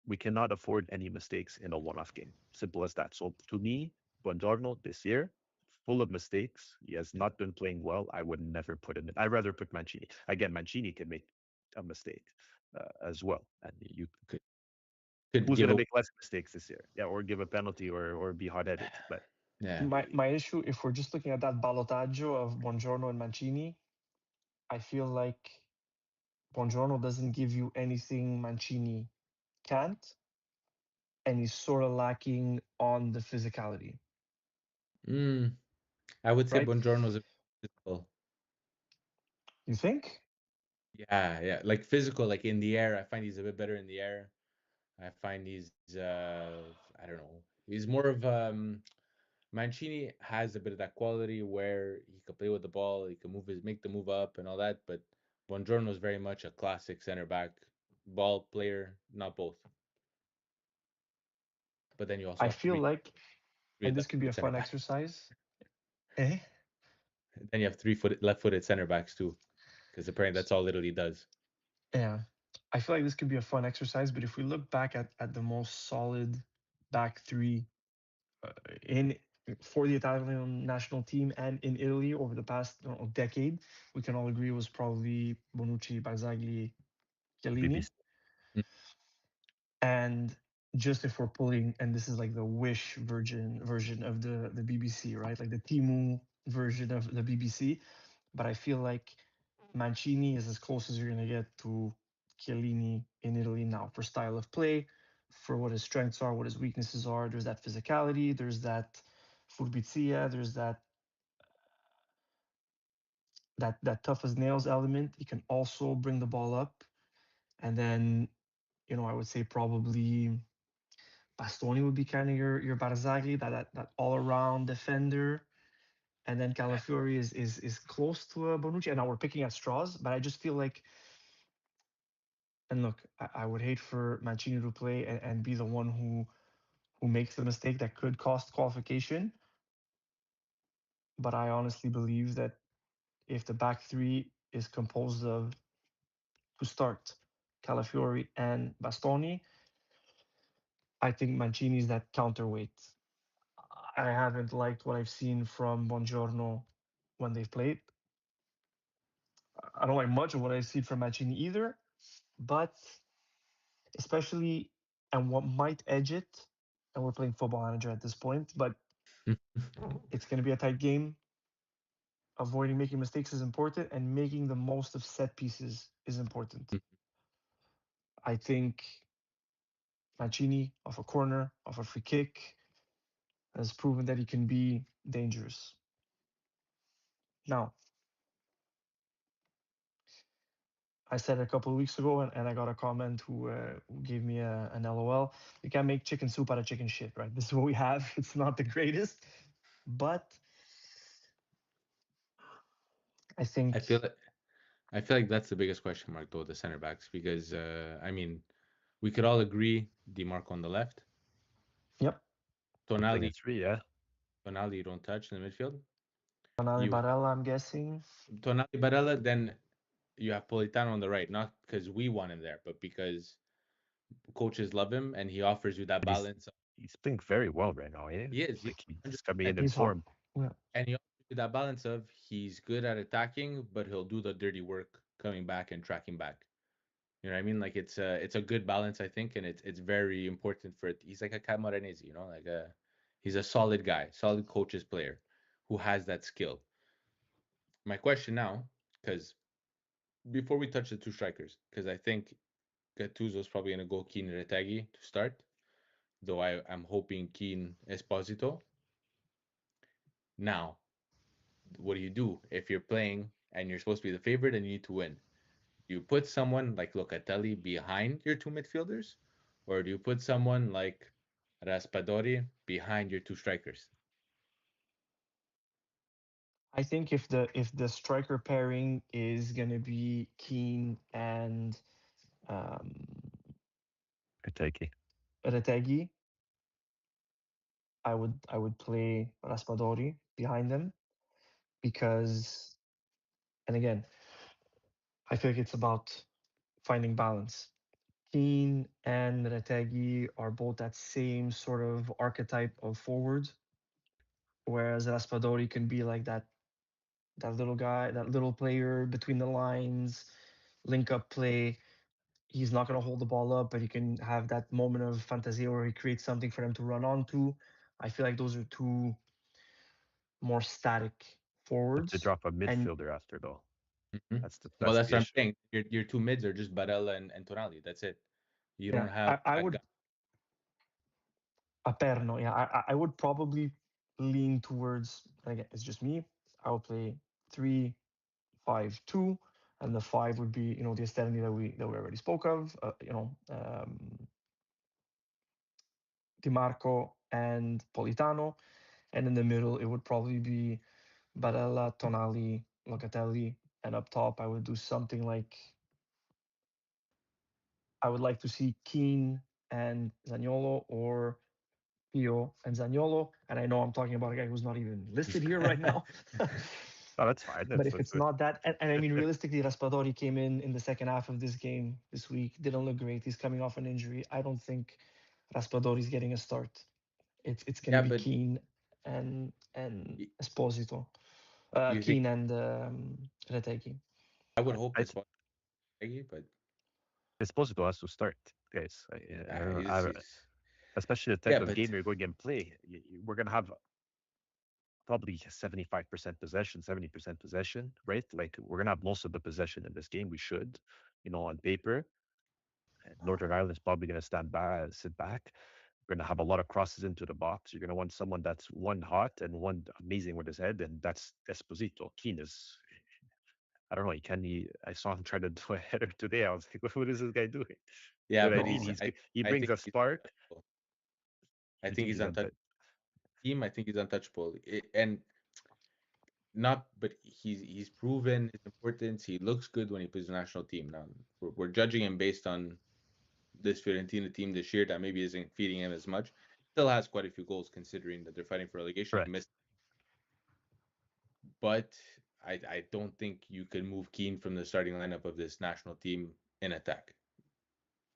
We cannot afford any mistakes in a one-off game. Simple as that. So to me, Buongiorno this year, full of mistakes. He has not been playing well. I would never put him in. I'd rather put Mancini. Again, Mancini can make a mistake as well, and you
Could
who's
give
going to
a
make less mistakes this year? Yeah, or give a penalty or be hot-headed. But
yeah.
My issue, if we're just looking at that ballotaggio of Buongiorno and Mancini, I feel like Buongiorno doesn't give you anything Mancini can't, and he's sort of lacking on the physicality,
Mm, I would say
right?
Buongiorno's a physical.
You think?
Yeah, like physical, like in the air. I find he's a bit better in the air. I find he's I don't know. He's more of Mancini has a bit of that quality where he can play with the ball, he can make the move up and all that, but Buongiorno is very much a classic center back ball player, not both. But then you also
I
have
feel like,
three
and this could be a
left-footed center
fun
backs.
exercise. Eh?
Then you have left-footed center backs too, because apparently that's all Italy does.
Yeah. I feel like this could be a fun exercise, but if we look back at the most solid back three in for the Italian national team and in Italy over the past decade, we can all agree it was probably Bonucci, Barzagli, Chiellini.
BBC,
And just if we're pulling, and this is like the Wish version of the BBC, right? Like the Timu version of the BBC. But I feel like Mancini is as close as you're gonna get to Chiellini in Italy now for style of play, for what his strengths are, what his weaknesses are. There's that physicality, there's that furbizia, there's that tough as nails element. He can also bring the ball up. And then, I would say probably Bastoni would be kind of your Barzagli, that all around defender. And then Calafiori is close to Bonucci. And now we're picking at straws, but I just feel like, and look, I would hate for Mancini to play and be the one who makes the mistake that could cost qualification. But I honestly believe that if the back three is composed of, to start, Calafiori and Bastoni, I think Mancini is that counterweight. I haven't liked what I've seen from Buongiorno when they've played. I don't like much of what I've seen from Mancini either, but especially, and what might edge it, and we're playing football manager at this point, but it's going to be a tight game. Avoiding making mistakes is important, and making the most of set pieces is important. I think Mancini off a corner, off a free kick, has proven that he can be dangerous. Now, I said a couple of weeks ago, and I got a comment who gave me an LOL. You can't make chicken soup out of chicken shit, right? This is what we have. It's not the greatest, but I
I
think,
feel like that's the biggest question mark though, the center backs, because I mean, we could all agree DiMarco on the left,
yep,
We're playing
Tonali,
in three, yeah.
Tonali you don't touch in the midfield.
Tonali
You
Barella, I'm guessing.
Tonali Barella, then you have Politano on the right, not because we want him there, but because coaches love him and he offers you that
And
balance.
he's playing very well right now, eh?
He is,
Like he's coming
100%.
in
He's hot.
form.
Yeah.
And he offers you that balance of he's good at attacking, but he'll do the dirty work coming back and tracking back. You know what I mean? Like it's a good balance, I think, and it's very important for it. He's like a Camoranesi, you know, like he's a solid guy, solid coach's player who has that skill. My question now, because before we touch the two strikers, because I think Gattuso's probably going to go Keane Retegui to start, though I'm hoping Keane Esposito. Now, what do you do if you're playing and you're supposed to be the favorite and you need to win? Do you put someone like Locatelli behind your two midfielders, or do you put someone like Raspadori behind your two strikers?
I think if the striker pairing is gonna be Keane and um,
Itake.
Retegui, I would play Raspadori behind them because, and again, I feel like it's about finding balance. Keane and Retegui are both that same sort of archetype of forward, whereas Raspadori can be like that little guy, that little player between the lines, link up play. He's not going to hold the ball up, but he can have that moment of fantasia where he creates something for them to run onto. I feel like those are two more static
But to
forwards.
drop a
And
midfielder after though.
Mhm. Well,
That's
that's
the
what I'm
issue.
saying. Your two mids are just Barella and Tonali. That's it. You don't
yeah,
have
I
that guy.
would Aperno. Yeah, I would probably lean towards. Again, it's just me. I would play 3-5-2, and the five would be the Esterni that we already spoke of. Di Marco and Politano, and in the middle it would probably be Barella, Tonali, Locatelli, and up top I would do something like I would like to see Keane and Zaniolo or Pio and Zaniolo. And I know I'm talking about a guy who's not even listed here right now.
Oh, that's fine.
But
That's
if
that's
it's
good.
not that, and I mean, realistically, Raspadori came in the second half of this game this week, didn't look great. He's coming off an injury. I don't think Raspadori's getting a start. It's going to
Yeah,
be
but
Keane and
y-
Esposito,
you think
Keane and Retegui.
I would
I,
hope
I
it's
th-
Spaghetti, but
Esposito has to start, guys. I don't know. Especially the
yeah,
type of
but
game you're going and play. We're gonna have probably 75% possession, 70% possession, right? Like we're gonna have most of the possession in this game. We should, on paper. And Northern Ireland's probably gonna sit back. We're gonna have a lot of crosses into the box. You're gonna want someone that's one hot and one amazing with his head, and that's Esposito. Keane is, I don't know. I saw him try to do a header today. I was like, what is this guy doing?
yeah,
You know what I
but
mean?
he's
No,
He
I
brings
think
a
he's
spark.
untouchable. I
You
think
think
he's
he's
untouchable.
untouched?
Team, I think he's untouchable. And not, but he's proven his importance. He looks good when he plays the national team. Now we're judging him based on this Fiorentina team this year that maybe isn't feeding him as much. Still has quite a few goals considering that they're fighting for relegation. He
Correct.
missed, but I don't think you can move Keane from the starting lineup of this national team in attack.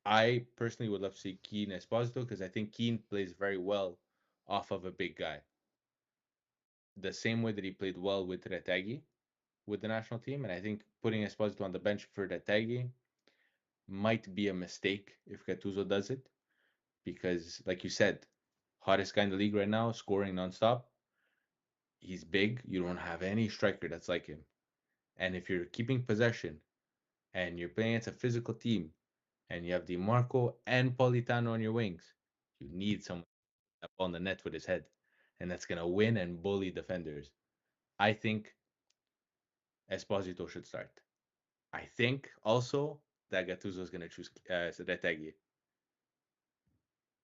I personally would love to see Keane Esposito because I think Keane plays very well off of a big guy. The same way that he played well with Retegui with the national team, and I think putting Esposito on the bench for Retegui might be a mistake if Gattuso does it because, like you said, hottest guy in the league right now, scoring nonstop. He's big. You don't have any striker that's like him. And if you're keeping possession and you're playing against a physical team and you have Di Marco and Politano on your wings. You need someone up on the net with his head, and that's gonna win and bully defenders. I think Esposito should start. I think also that Gattuso is gonna choose Retegui.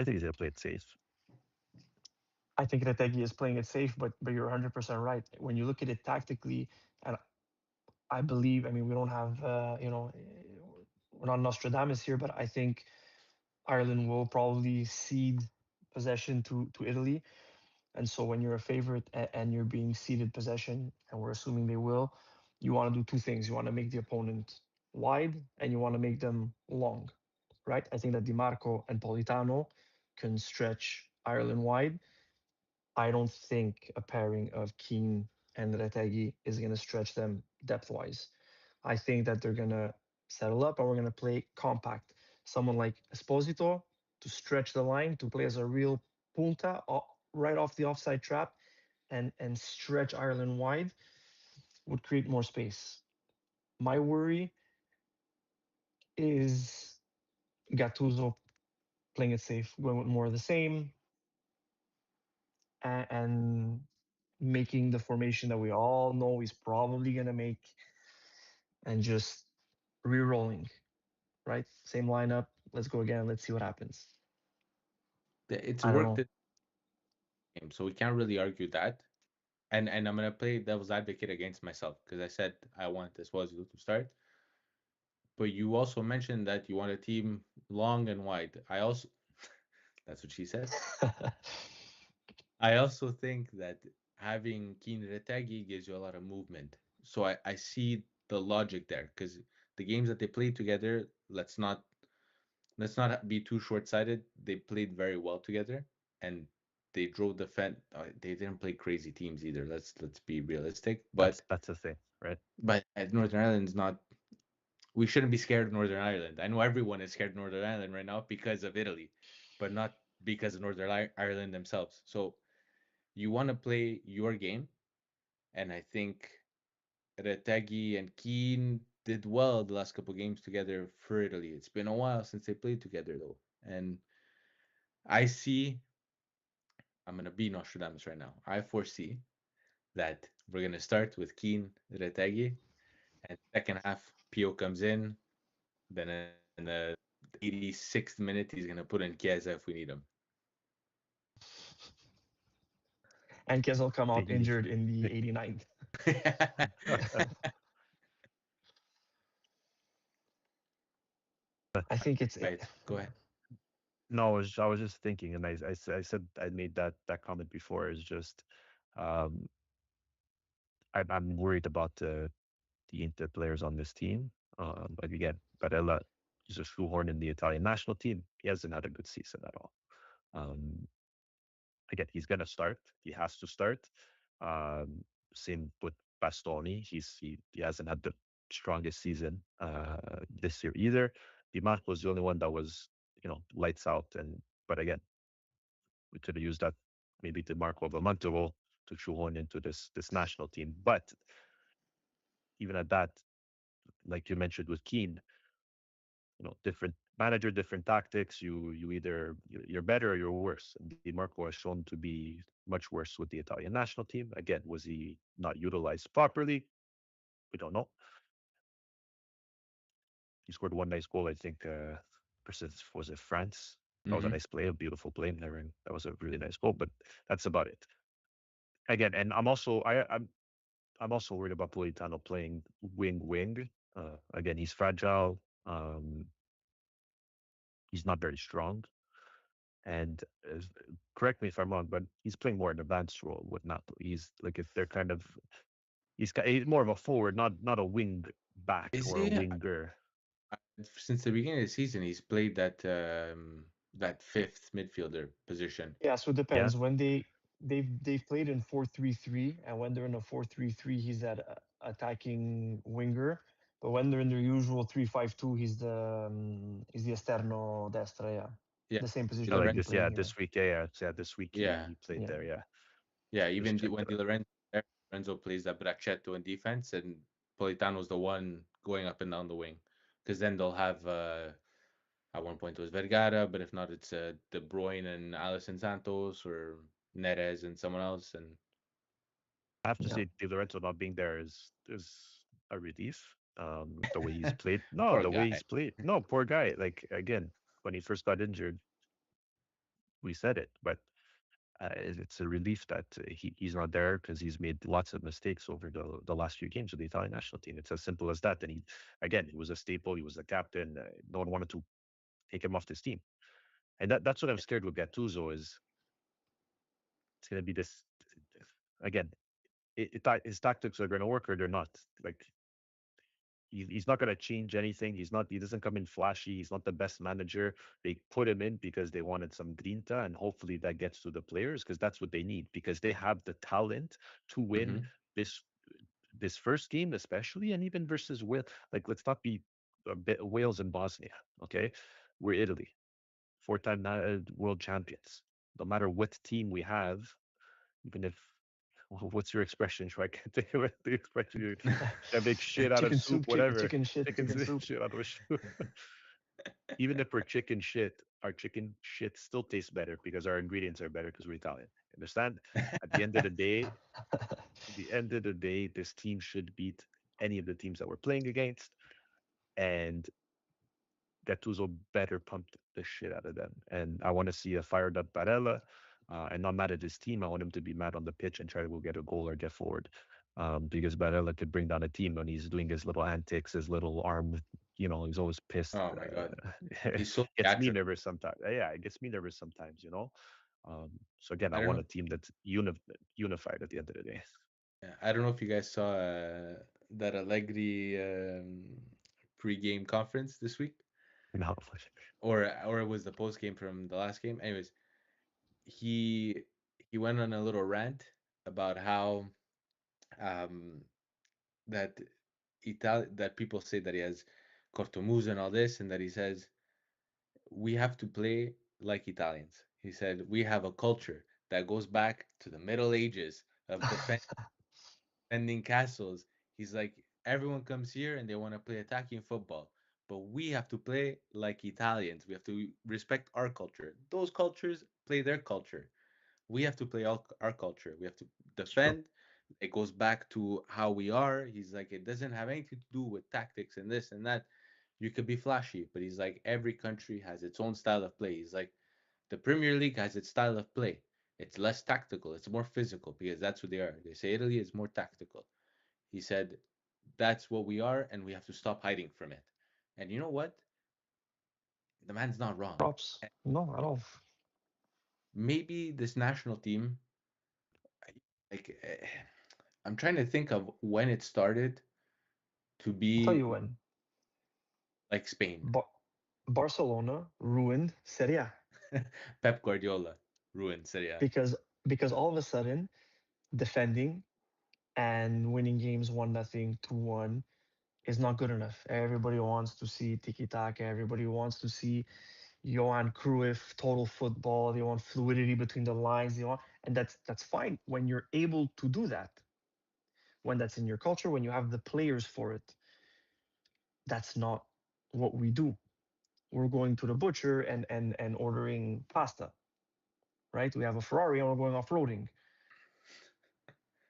I think he's gonna play it safe.
I think Retegui is playing it safe, but you're 100% right. When you look at it tactically, and I believe, I mean, we don't have, we're not Nostradamus here, but I think Ireland will probably cede possession to Italy. And so when you're a favorite and you're being ceded possession, and we're assuming they will, you want to do two things. You want to make the opponent wide and you want to make them long, right? I think that Di Marco and Politano can stretch Ireland wide. I don't think a pairing of Keane and Retegui is going to stretch them depth wise. I think that they're going to settle up and we're going to play compact. Someone like Esposito to stretch the line, to play as a real punta right off the offside trap and stretch Ireland wide would create more space. My worry is Gattuso playing it safe, going with more of the same, and making the formation that we all know he's probably going to make and just re-rolling, right? Same lineup. Let's go again. Let's see what happens.
It's
I don't
worked
know.
in the game, so we can't really argue that. And I'm gonna play devil's advocate against myself because I said I want Esposito to start, but you also mentioned that you want a team long and wide. I also that's what she said. I also think that having Keen Retegi gives you a lot of movement. So I see the logic there because the games that they played together, let's not be too short-sighted. They played very well together and they drove the fence. They didn't play crazy teams either. Let's be realistic.
That's the thing, right?
But Northern Ireland's not. We shouldn't be scared of Northern Ireland. I know everyone is scared of Northern Ireland right now because of Italy, but not because of Northern Ireland themselves. So you want to play your game, and I think Retegui and Keane did well the last couple games together for Italy. It's been a while since they played together though, and I see. I'm gonna be Nostradamus right now. I foresee that we're gonna start with Keane Retegui, and second half Pio comes in. Then in the 86th minute, he's gonna put in Chiesa if we need him.
And Kez will come out
They,
injured in the 89th. I think it's
Right. Go ahead.
no, I was just thinking, and I said I made that comment before. Is just um, I'm worried about the Inter players on this team. But again, Barella is a shoehorn in the Italian national team. He hasn't had a good season at all. Um, Again, he's gonna start. He has to start. Same with Bastoni. He hasn't had the strongest season this year either. Di Marco was the only one that was lights out. But again, we could have used that maybe Di Marco of a month ago to shoehorn into this national team. But even at that, like you mentioned with Keane, different manager, different tactics. You're better or you're worse. And Di Marco has shown to be much worse with the Italian national team. Again, was he not utilized properly? We don't know. He scored one nice goal, I think. Versus was it France? That was a
Mm-hmm.
nice play, a beautiful play. That was a really nice goal, but that's about it. Again, and I'm also worried about Politano playing wing. Again, he's fragile. He's not very strong. And correct me if I'm wrong, but he's playing more an advanced role with Napoli. He's like if they're kind of he's more of a forward, not a wing back
Is
or a
he?
winger.
Since the beginning of the season, he's played that fifth midfielder position.
Yeah, so it
Yeah,
depends. When they've played in 4-3-3, and when they're in a 4-3-3, he's that attacking winger. But when they're in their usual 3-5-2, he's the esterno destra. Yeah,
Yeah.
the same
Di
position that
like
he's
this.
playing
Yeah,
here.
this week. Yeah. This week
Yeah.
he played
Yeah,
there. Yeah,
Yeah.
just
Even
checked
when
it
Di
out.
Lorenzo plays that braccetto in defense, and Politano's the one going up and down the wing, because then they'll have At one point it was Vergara, but if not, it's De Bruyne and Alisson Santos or Neres and someone else. And
I have to
Yeah.
say, Di Lorenzo not being there is a relief. The way he's played, no,
poor
the way
guy.
he's played, no, poor guy. Like again, when he first got injured, we said it, but it's a relief that he's not there because he's made lots of mistakes over the last few games with the Italian national team. It's as simple as that. And he was a staple. He was the captain. No one wanted to take him off this team, and that's what I'm scared with Gattuso is it's going to be this again. His tactics are going to work or they're not. Like he's not going to change anything. He's not. He doesn't come in flashy. He's not the best manager. They put him in because they wanted some grinta, and hopefully that gets to the players because that's what they need because they have the talent to win
Hmm.
this this first game, especially, and even versus Wales. Like let's not be a bit Wales and Bosnia. Okay, we're Italy, four-time world champions. No matter what team we have, even if what's your expression? I can't think of it. The expression you make shit out of
Chicken
soup,
soup,
whatever.
chicken shit,
Chicken
chicken soup.
shit out of a soup. Even if we're chicken shit, our chicken shit still tastes better because our ingredients are better because we're Italian. Understand? At the end of the day, at the end of the day, this team should beat any of the teams that we're playing against. And Gattuso better pumped the shit out of them. And I want to see a fired up Barella. And not mad at his team. I want him to be mad on the pitch and try to go get a goal or get forward. Because Barella could bring down a team when he's doing his little antics, his little arm. He's always pissed.
Oh my God,
It
he's so
gets me
theatrical.
nervous sometimes. Yeah, it gets me nervous sometimes. So again, I
I don't
want
know.
a team that's unified at the end of the day.
Yeah, I don't know if you guys saw that Allegri pre-game conference this week,
No,
or it was the post-game from the last game. Anyways, he he went on a little rant about how um, that that people say that he has cortomuso and all this, and that he says we have to play like Italians. He said we have a culture that goes back to the Middle Ages of defending castles. He's like everyone comes here and they want to play attacking football, but we have to play like Italians. We have to respect our culture. Those cultures play their culture. We have to play our culture. We have to
it's true.
defend. It goes back to how we are. He's like, it doesn't have anything to do with tactics and this and that. You could be flashy, but he's like, every country has its own style of play. He's like, the Premier League has its style of play. It's less tactical. It's more physical because that's what they are. They say Italy is more tactical. He said, that's what we are, and we have to stop hiding from it. And you know what? The man's not wrong.
Props. No, at all.
Maybe this national team, like, I'm trying to think of when it started to
I'll tell
be
you when.
like Spain.
Ba- Barcelona ruined Serie A
Pep Guardiola ruined Serie A.
because all of a sudden defending and winning games 1-0, 2-1 is not good enough. Everybody wants to see tiki taka. Everybody wants to see Johan Cruyff total football. They want fluidity between the lines. They want, and that's fine when you're able to do that. When that's in your culture, when you have the players for it. That's not what we do. We're going to the butcher and ordering pasta, right? We have a Ferrari and we're going off roading,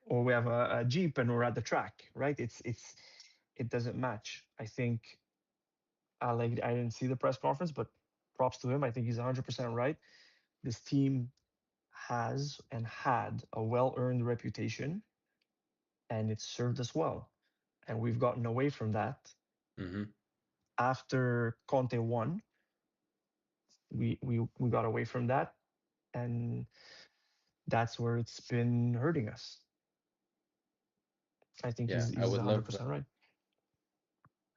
or we have a Jeep and we're at the track, right? It doesn't match. I think I didn't see the press conference, but props to him. I think he's 100% right. This team has and had a well-earned reputation, and it served us well. And we've gotten away from that
Hmm.
after Conte won. We got away from that, and that's where it's been hurting us. I think
Yeah,
he's 100% right.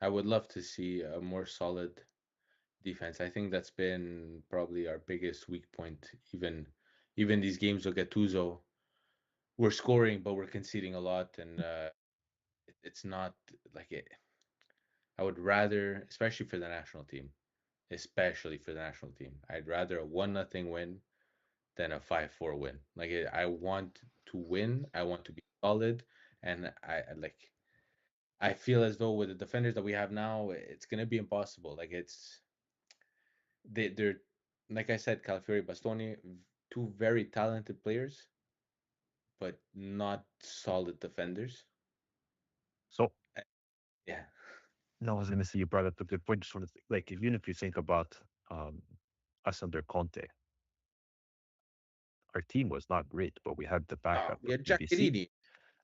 I would love to see a more solid defense. I think that's been probably our biggest weak point. Even these games with Gattuso, we're scoring, but we're conceding a lot, and it's not like it. I would rather, especially for the national team, I'd rather a 1-0 win than a 5-4 win. Like I want to win, I want to be solid, and I feel as though with the defenders that we have now, it's gonna be impossible. Like they're like I said, Calafiori, Bastoni, two very talented players, but not solid defenders.
So
Uh, Yeah.
no, I was gonna say you brought up a good point. Just want to like even if you think about um, us under Conte, our team was not great, but we had the
Oh,
backup
we
of
had
BBC.
Giaccherini.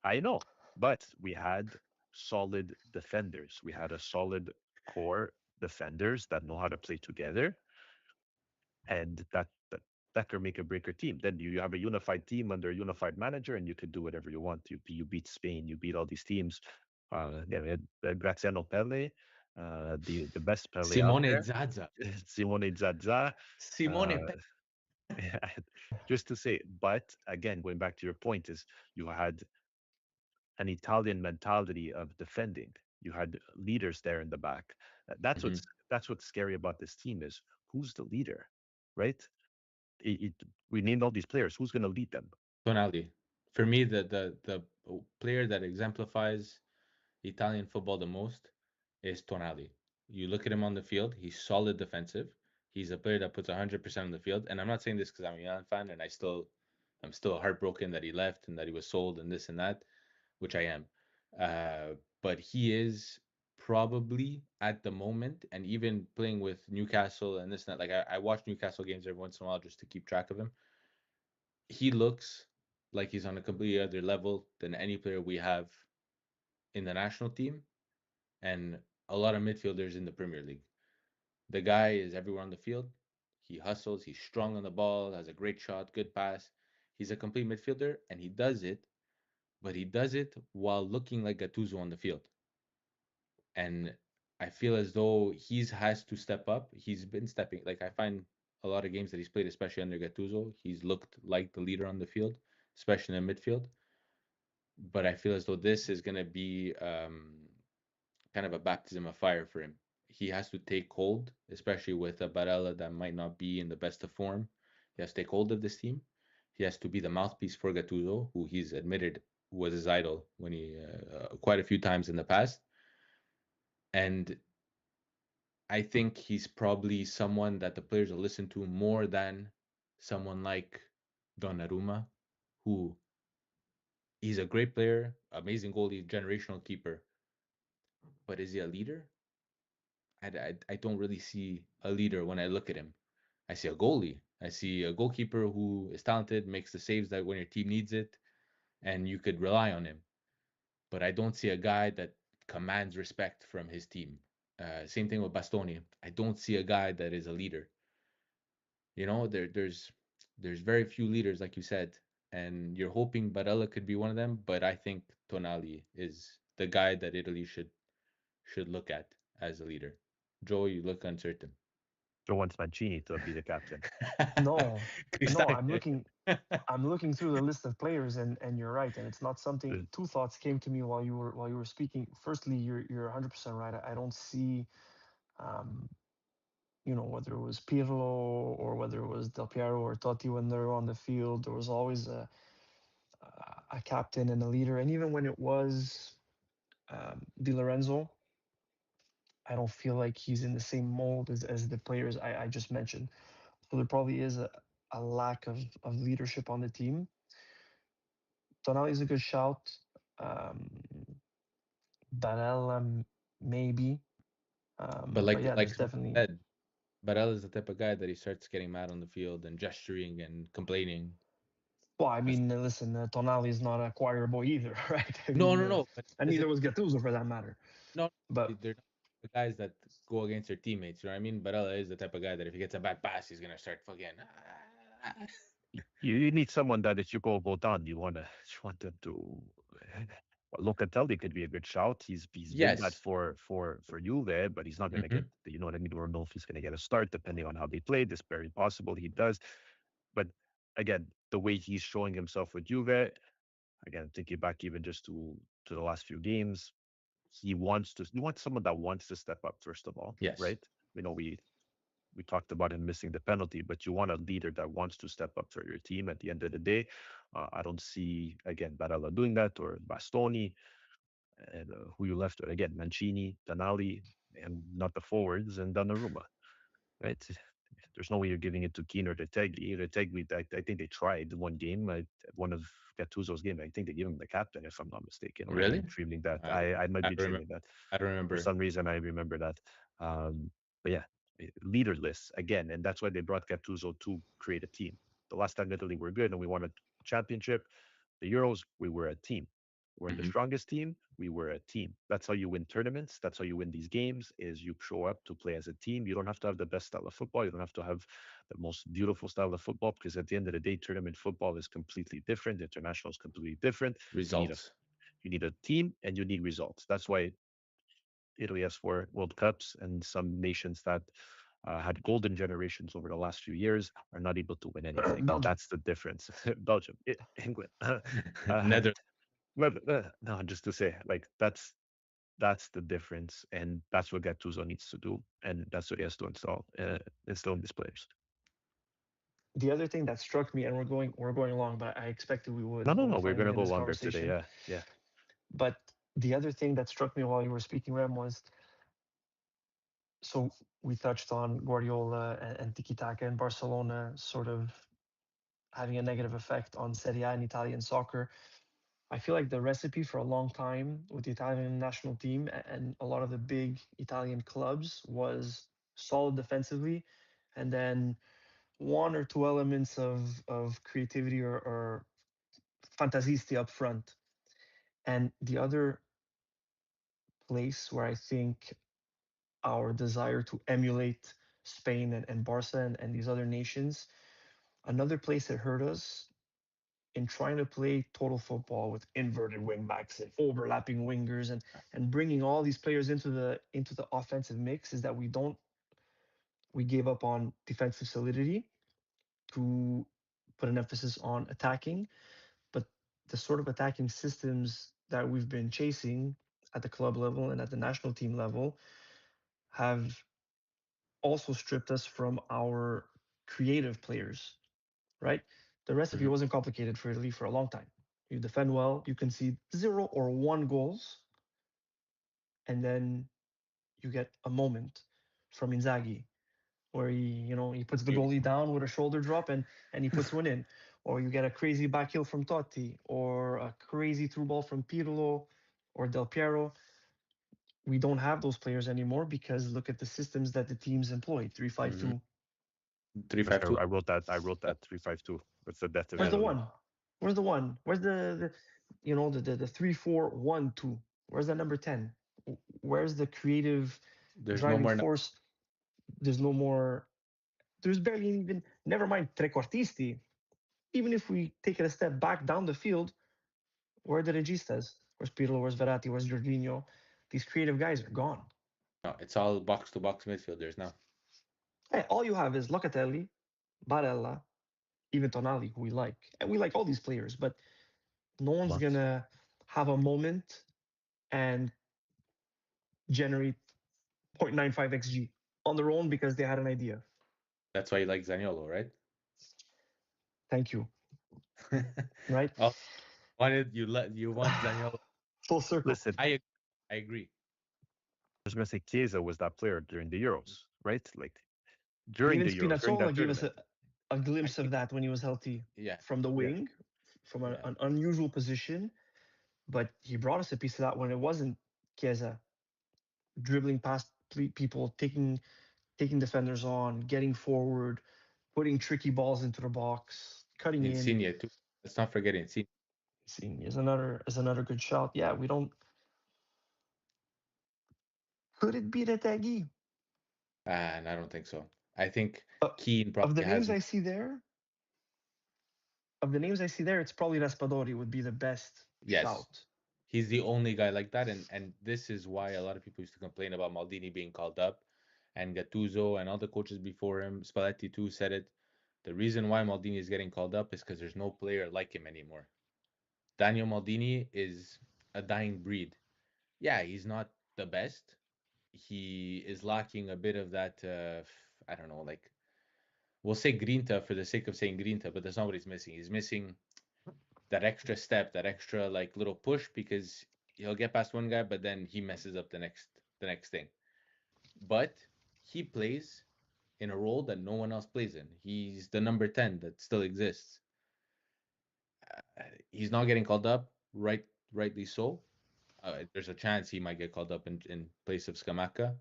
I know, but we had solid defenders. We had a solid core defenders that know how to play together, and that can make or break your team. Then you have a unified team under a unified manager, and you could do whatever you want. You beat Spain, you beat all these teams. Yeah, we had Graziano Pelle, the best Pele out
Simone
there,
Zaza.
Simone Zaza.
Simone
Uh, just to say, but again, going back to your point, is you had an Italian mentality of defending. You had leaders there in the back. That's
Mhm.
what's scary about this team is who's the leader, right? We named all these players. Who's going to lead them?
Tonali. For me, the player that exemplifies Italian football the most is Tonali. You look at him on the field, he's solid defensive. He's a player that puts 100% on the field. And I'm not saying this because I'm a Milan fan and I'm still heartbroken that he left and that he was sold and this and that, which I am. But he is probably at the moment, and even playing with Newcastle and this and that, like I watch Newcastle games every once in a while just to keep track of him. He looks like he's on a completely other level than any player we have in the national team and a lot of midfielders in the Premier League. The guy is everywhere on the field. He hustles, he's strong on the ball, has a great shot, good pass. He's a complete midfielder and he does it, but he does it while looking like Gattuso on the field. And I feel as though he's has to step up. He's been stepping, like I find a lot of games that he's played, especially under Gattuso, he's looked like the leader on the field, especially in the midfield. But I feel as though this is going to be kind of a baptism of fire for him. He has to take hold, especially with a Barella that might not be in the best of form. He has to take hold of this team. He has to be the mouthpiece for Gattuso, who he's admitted was his idol when he quite a few times in the past. And I think he's probably someone that the players will listen to more than someone like Donnarumma, who he's a great player, amazing goalie, generational keeper. But is he a leader? I don't really see a leader when I look at him. I see a goalie. I see a goalkeeper who is talented, makes the saves that when your team needs it, and you could rely on him. But I don't see a guy that commands respect from his team. Same thing with Bastoni. I don't see a guy that is a leader. You know, there's very few leaders, like you said, and you're hoping Barella could be one of them. But I think Tonali is the guy that Italy should look at as a leader. Joe, you look uncertain.
Joe wants Mancini to be the captain.
No, no, I'm
Cristante.
looking. I'm looking through the list of players, and you're right. And it's not something.
Uh,
Two thoughts came to me while you were speaking. Firstly, you're 100% right. I don't see, um, whether it was Pirlo or whether it was Del Piero or Totti when they're on the field. There was always a captain and a leader. And even when it was Di Lorenzo, I don't feel like he's in the same mold as the players I just mentioned. So there probably is a lack of leadership on the team. Tonali is a good shout. Um, Barella, maybe.
But
But yeah,
like
there's
someone
definitely.
said, Barella is the type of guy that he starts getting mad on the field and gesturing and complaining.
Well, I
That's
mean, listen, Tonali is not a choir boy either, right? I
no,
mean,
no, no. But
and
as
neither
in,
was Gattuso for that matter.
no,
But
they're not the guys that go against their teammates. You know what I mean? Barella is the type of guy that if he gets a bad pass, he's gonna start fucking.
you need someone that if you go down, you want them to. Well, Locatelli could be a good shout. He's been that
Yes.
for Juve, but he's not going to get.
Hmm.
You know what I mean? We don't know if he's going to get a start depending on how they play. It's very possible he does, but again, the way he's showing himself with Juve, again, thinking back even just to the last few games, you want someone that wants to step up first of all,
Yes.
right? You know, we talked about him missing the penalty, but you want a leader that wants to step up for your team at the end of the day. I don't see again Barella doing that or Bastoni and who you left with again Mancini, Tonali, and not the forwards and Donnarumma, right? there's no way you're giving it to Keane or Retegui. Retegui, I think they tried one game, one of Gattuso's game. I think they gave him the captain, if I'm not mistaken. Or
Really?
I'm dreaming that.
I
I might
I
be
don't remember.
dreaming that.
I don't
For
remember.
some reason, I remember that. But yeah, leaderless again, and that's why they brought Gattuso to create a team. The last time Italy were good and we won a championship, the Euros, we were a team. We're the
Mhm.
strongest team. We were a team. That's how you win tournaments. That's how you win these games. Is you show up to play as a team. You don't have to have the best style of football. You don't have to have the most beautiful style of football, because at the end of the day, tournament football is completely different. International is completely different.
Results.
You need a team and you need results. That's why Italy has 4 World Cups, and some nations that had golden generations over the last few years are not able to win anything.
Belgium.
That's the difference. Belgium, England.
Nether.
No, just to say, like that's the difference, and that's what Gattuso needs to do, and that's what he has to instill in these players.
The other thing that struck me, and we're going along, but I expected we would
No,
when we
we're
finally
gonna
get
go
this
longer today.
conversation.
Yeah.
But the other thing that struck me while you were speaking, Rem, was so we touched on Guardiola and Tiki Taka in Barcelona sort of having a negative effect on Serie A and Italian soccer. I feel like the recipe for a long time with the Italian national team and a lot of the big Italian clubs was solid defensively, and then one or two elements of creativity or fantasisti up front. And the other place where I think our desire to emulate Spain and Barca and these other nations, another place that hurt us in trying to play total football with inverted wing backs and overlapping wingers and bringing all these players into the offensive mix is that we gave up on defensive solidity to put an emphasis on attacking, but the sort of attacking systems that we've been chasing at the club level and at the national team level have also stripped us from our creative players, right? The recipe
Mhm.
wasn't complicated for Italy for a long time. You defend well, you concede 0 or 1 goals, and then you get a moment from Inzaghi where he puts the
Yeah.
goalie down with a shoulder drop and he puts one in, or you get a crazy back heel from Totti, or a crazy through ball from Pirlo or Del Piero. We don't have those players anymore because look at the systems that the teams employed: three five
Mhm.
two.
3-5-2.
I wrote that 3-5-2. What's the death of
Where's the
Italy?
one? Where's the one? Where's the 3-4-1-2? Where's the number 10? Where's the creative
There's no
driving
more.
force? There's no more. There's barely even. Never mind trequartisti. Even if we take it a step back down the field, where are the registas? Where's Pirlo? Where's Verratti? Where's Jorginho? These creative guys are gone.
No, it's all box to box midfielders now.
Hey, all you have is Locatelli, Barella, even Tonali, who we like, and we like all these players, but no one's
Lots.
gonna have a moment and generate 0.95 xg on their own because they had an idea.
That's why you like Zaniolo, right?
Thank you. Right?
Oh, you want Zaniolo.
Full circle.
Listen,
I agree.
I was gonna say Chiesa was that player during the Euros, right? Like
And
during
even
the Euros, during
Spinazzola
that
gave us
tournament.
a
I
glimpse of
think,
that when he was healthy
yeah,
from the
Yeah.
wing, from
yeah.
an unusual position. But he brought us a piece of that when it wasn't Chiesa dribbling past people, taking defenders on, getting forward, putting tricky balls into the box, cutting in.
Insigne too. Let's not forget Insigne.
See, is another good shot. Yeah, we don't. Could it be Retegui?
And I don't think so. I think
Uh,
Keane
of the
probably has.
names I see there, it's probably Raspadori would be the best
Yes,
shout.
he's the only guy like that, and this is why a lot of people used to complain about Maldini being called up, and Gattuso and all the coaches before him, Spalletti too said it. The reason why Maldini is getting called up is because there's no player like him anymore. Daniel Maldini is a dying breed. Yeah, he's not the best. He is lacking a bit of that. I don't know, like we'll say grinta for the sake of saying grinta, but that's not what he's missing. He's missing that extra step, that extra like little push because he'll get past one guy, but then he messes up the next thing. But he plays in a role that no one else plays in. He's the number 10 that still exists. He's not getting called up, rightly so. There's a chance he might get called up in place of Scamacca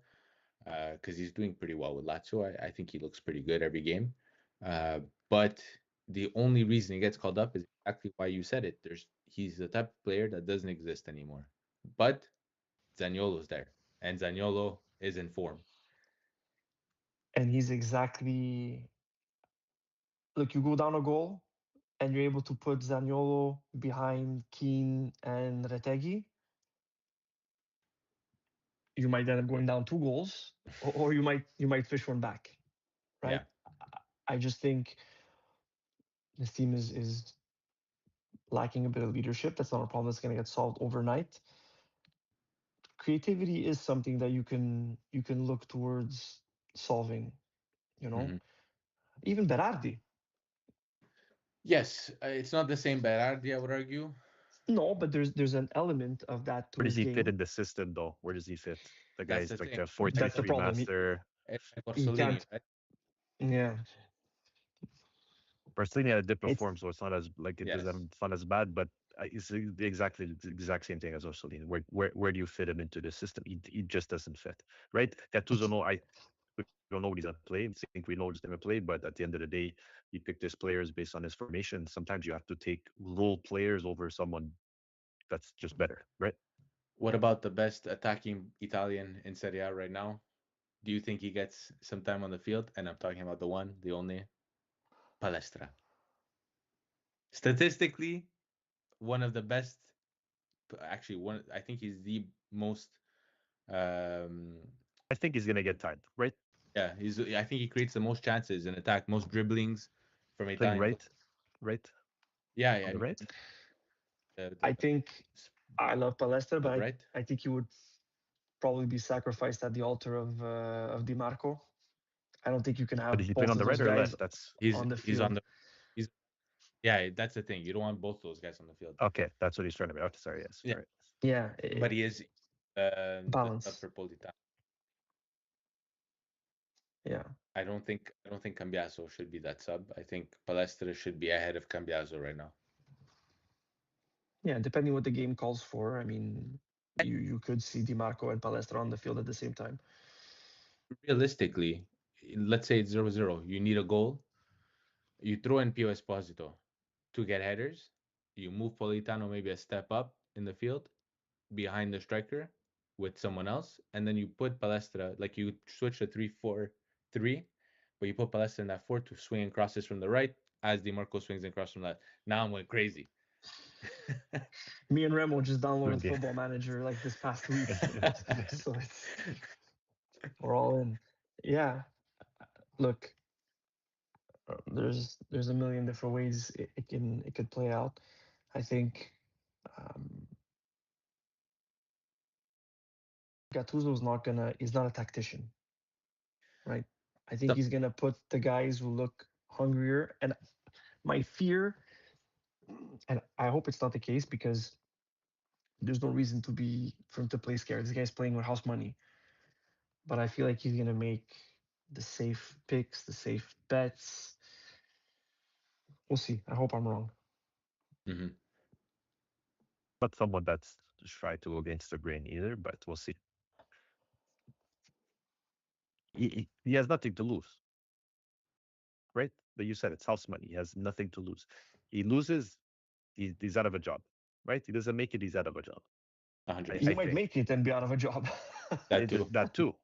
because he's doing pretty well with Lazio. I think he looks pretty good every game. But the only reason he gets called up is exactly why you said it. He's the type of player that doesn't exist anymore. But Zaniolo's there, and Zaniolo is in form.
And he's exactly, look, you go down a goal and you're able to put Zaniolo behind Keane and Retegui. You might end up going down 2 goals, or you might fish one back, right?
Yeah.
I just think this team is lacking a bit of leadership. That's not a problem that's going to get solved overnight. Creativity is something that you can look towards solving. You know,
Mhm.
even Berardi.
Yes, it's not the same Berardi, I would argue.
No, but there's an element of that to
Where does
his
he fit
game.
in the system, though? Where does he fit? The
That's the
guy's like
thing.
a
That's the
4-3-3
problem.
master.
It's like
He
Orsolini,
can't.
right?
Yeah,
Barcelona had a dip of
it's
form, so it's not as like it
Yes.
doesn't it's not as bad. But it's the exact same thing as Orsolini. Where do you fit him into the system? He just doesn't fit, right? Gattuso, no, we don't know what he's gonna play. I think we know he's gonna play, but at the end of the day, he picked his players based on his formation. Sometimes you have to take role players over someone that's just better, right?
What about the best attacking Italian in Serie A right now? Do you think he gets some time on the field? And I'm talking about the one, the only, Palestra. Statistically, one of the best. Actually, one. I think he's the most. Um,
I think he's gonna get tired, right?
yeah, he's. I think he creates the most chances in attack, most dribblings from
Playing
Italian
right,
football.
right
Yeah, yeah.
on
I
the
mean,
right.
I
the
think I love Palestra, but
right.
I think he would probably be sacrificed at the altar of Di Marco. I don't think you can
But is
have
he playing
both
on
of
the
those
right or
guys
left? That's
He's
on the
he's on
field.
the. He's yeah. That's the thing. You don't want both those guys on the field.
okay. That's what he's trying to be. Oh, sorry, yes,
Yeah,
sorry.
Yeah,
but he is the sub
balance.
for Politano.
Yeah,
I don't think Cambiaso should be that sub. I think Palestra should be ahead of Cambiaso right now.
yeah. Depending what the game calls for, I mean, you could see Di Marco and Palestra on the field at the same time.
Realistically, let's say it's 0-0. You need a goal. You throw in Pio Esposito to get headers. You move Politano maybe a step up in the field behind the striker with someone else, and then you put Palestra, like you switch to 3-4-3, but you put Palestra in that four to swing and crosses from the right as Di Marco swings and crosses from that. Now I'm going crazy.
Me and Remo just
Doing
downloaded
the
Football Manager like this past week, so we're all in. Yeah, look, there's a million different ways it could play out. I think um, Gattuso's not gonna. He's not a tactician, right? I think
Some-
he's gonna put the guys who look hungrier. And my fear, and I hope it's not the case because there's no reason to be for him to play scared. This guy's playing with house money, but I feel like he's gonna make the safe picks, the safe bets. We'll see. I hope I'm wrong.
Mhm.
not someone that's try to go against the grain either, but we'll see. He has nothing to lose, right? But you said it's house money. He has nothing to lose. He loses, he's out of a job, right? He doesn't make it, he's out of a job.
He
I
100%.
might
think
make it and be out of a job.
That too.
that too.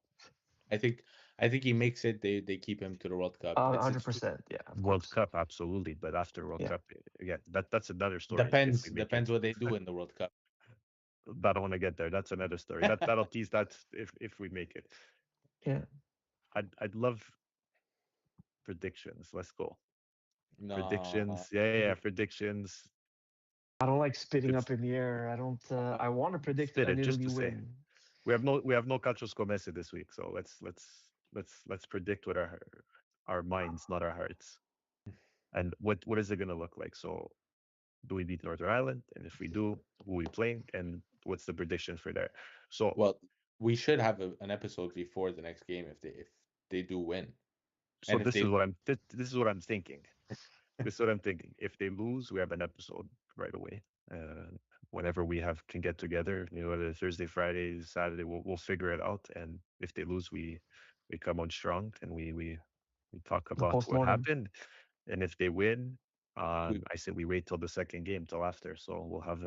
I think he makes it. They keep him to the World Cup. It's
100%. Yeah, of
World
course.
Cup, absolutely. But after World
Yeah.
Cup, again, that's another story. If we make
depends
it,
what they do in the World Cup.
I don't want to get there. That's another story. That'll tease that if we make it.
Yeah.
I'd love predictions. Let's go.
No,
Predictions. Yeah. Predictions.
I don't like spitting
It's
up in the air. I don't. I want to predict
spit
an
it just
Italy
to say.
win.
We have no calcio scommesse this week, so let's predict with our minds, not our hearts. And what is it gonna look like? So do we beat Northern Ireland? And if we do, who we playing? And what's the prediction for there? So
well, we should have an episode before the next game if they do win.
So
And if
this
they
is what I'm this is what I'm thinking. This is what I'm thinking. If they lose, we have an episode right away. Whenever we can get together, whether Thursday, Friday, Saturday, we'll figure it out. And if they lose, we come on strong and we talk
The
about what
post-mortem.
happened. And if they win,
we,
I say we wait till the second game, till after. So we'll have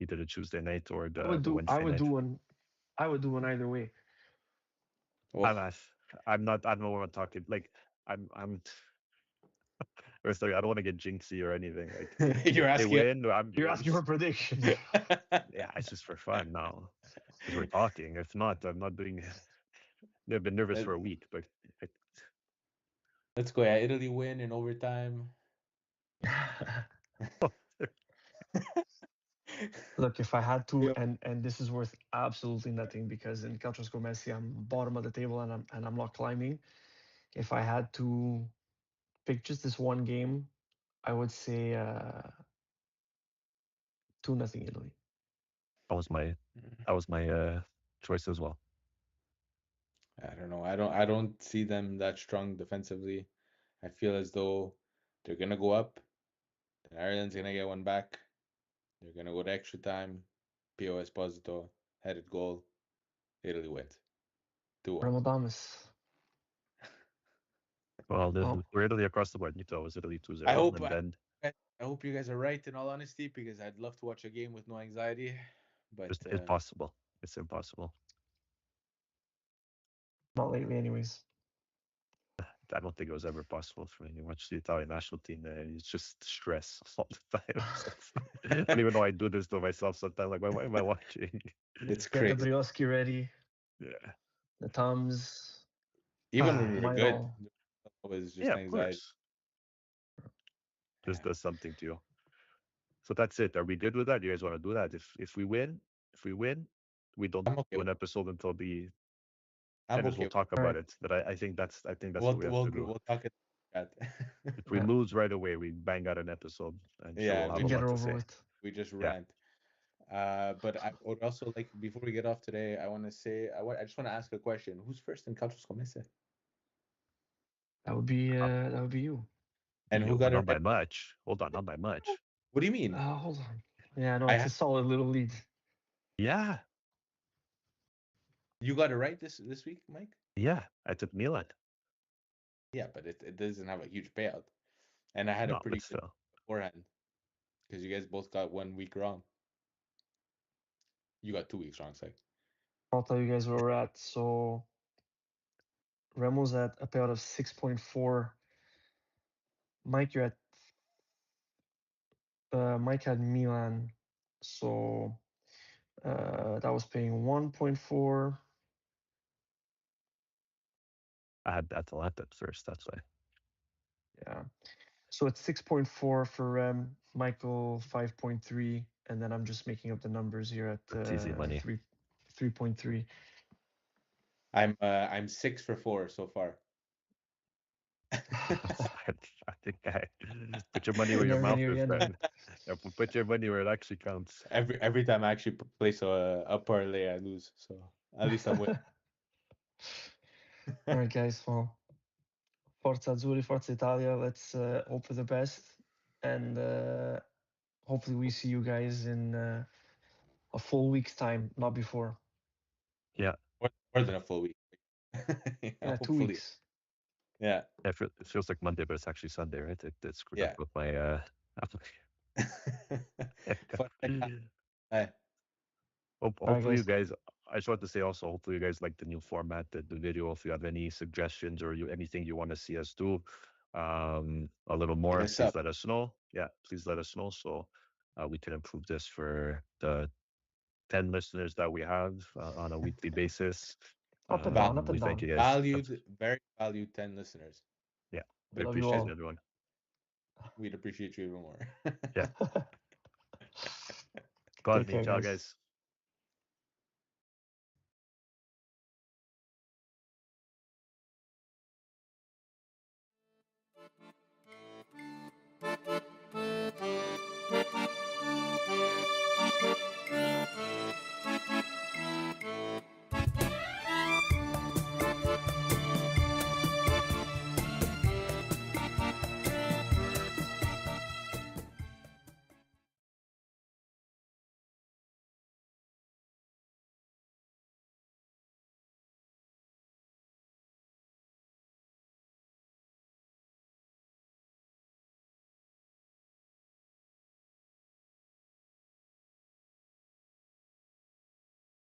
either the Tuesday night or
I
the
would do. I
Wednesday
would
night.
do one. I would do one either way.
I'm
oh,
not. I'm not. I don't know what I'm talking. Like I'm. Or sorry, I don't want to get jinxy or anything. Like
you're
if they
asking.
win,
You're asking for predictions.
yeah, it's just for fun now because we're talking. If not, I'm not doing. I've been nervous for a week, but
Let's go. Yeah, Italy win in overtime.
Look, if I had to,
Yep.
and this is worth absolutely nothing because in Calcio Scomessi I'm bottom of the table and I'm not climbing. If I had to pick just this one game, I would say 2-0 Italy.
that was my choice as well.
I don't know. I don't see them that strong defensively. I feel as though they're gonna go up. And Ireland's gonna get one back. They're gonna go to extra time. Pio Esposito headed goal. Italy wins. 2-1.
Ramadan.
Well,
Oh,
we're Italy across the board. You thought it was Italy 2-0,
I hope
and then
I hope you guys are right in all honesty because I'd love to watch a game with no anxiety. But
it's impossible. It's impossible.
not lately, anyways.
I don't think it was ever possible for me to watch the Italian national team. It's just stress all the time. I don't even know I do this to myself sometimes. Like, why am I watching?
it's
Get the
crazy.
brioski ready,
Yeah.
the Tums.
Even when we were
Mine
good,
all.
it was just
Yeah, of
anxiety.
course. This does something to you. So that's it. Are we good with that? You guys want to do that? If we win, we don't
I'm okay
do
with
an episode until the
I'm
end. We'll
okay.
talk
All
about
right.
it. But I think that's what
We'll
we have to do.
we'll talk about that.
If we
Yeah,
lose right away, we bang out an episode. I'm sure
Yeah,
we'll have
we
a
get
lot
it
to
over
say.
with.
we just
Yeah.
rant. But I would also like before we get off today, I want to say I just want to ask a question. Who's first in Calcio Scommesse?
That would be you.
And who
But
got it
not by
right?
much. Hold on, not by much.
What do you mean?
Hold on. Yeah, no,
I
it's a solid little lead.
Yeah.
You got it right this week, Mike?
Yeah. I took Milan.
Yeah, but it doesn't have a huge payout. And I had a
No, but
pretty good
still.
beforehand because you guys both got 1 week wrong. You got 2 weeks wrong, sorry.
I'll tell you guys where we're at. So Remo's at a payout of 6.4. Mike, you're at Mike had Milan, so that was paying 1.4.
I had Atalanta at first. That's why.
Yeah, so it's 6.4 for Rem. Michael 5.3, and then I'm just making up the numbers here at
It's easy money.
3.3.
I'm 6 for 4 so far.
I think I put your money where your
Never
mouth
near
is,
the end of
man.
it.
Yeah, put your money where it actually counts.
Every time I actually place a parlay, I lose. So at least I'm winning.
All right, guys. Well, Forza Azzurri, Forza Italia. Let's hope for the best, and hopefully we see you guys in a full week's time, not before.
Yeah.
More than a full week. Yeah,
Yeah, 2
hopefully.
weeks.
Yeah.
It feels like Monday, but it's actually Sunday, right? It screwed
Yeah.
up with my
Hey,
All right,
hopefully you
guys.
guys. I just want to say also, hopefully you guys like the new format, the video. If you have any suggestions or anything you want to see us do, a little
hit
more,
us
please
up.
let us know. Yeah, please let us know so we can improve this for the 10 listeners that we have on a weekly basis.
Up and down,
Val-
up
We
and
thank
down.
you guys.
very valued 10 listeners.
Yeah,
We
we
love you
appreciate
all.
everyone.
We'd appreciate you even more.
Yeah.
Take care,
Ciao,
guys.
guys.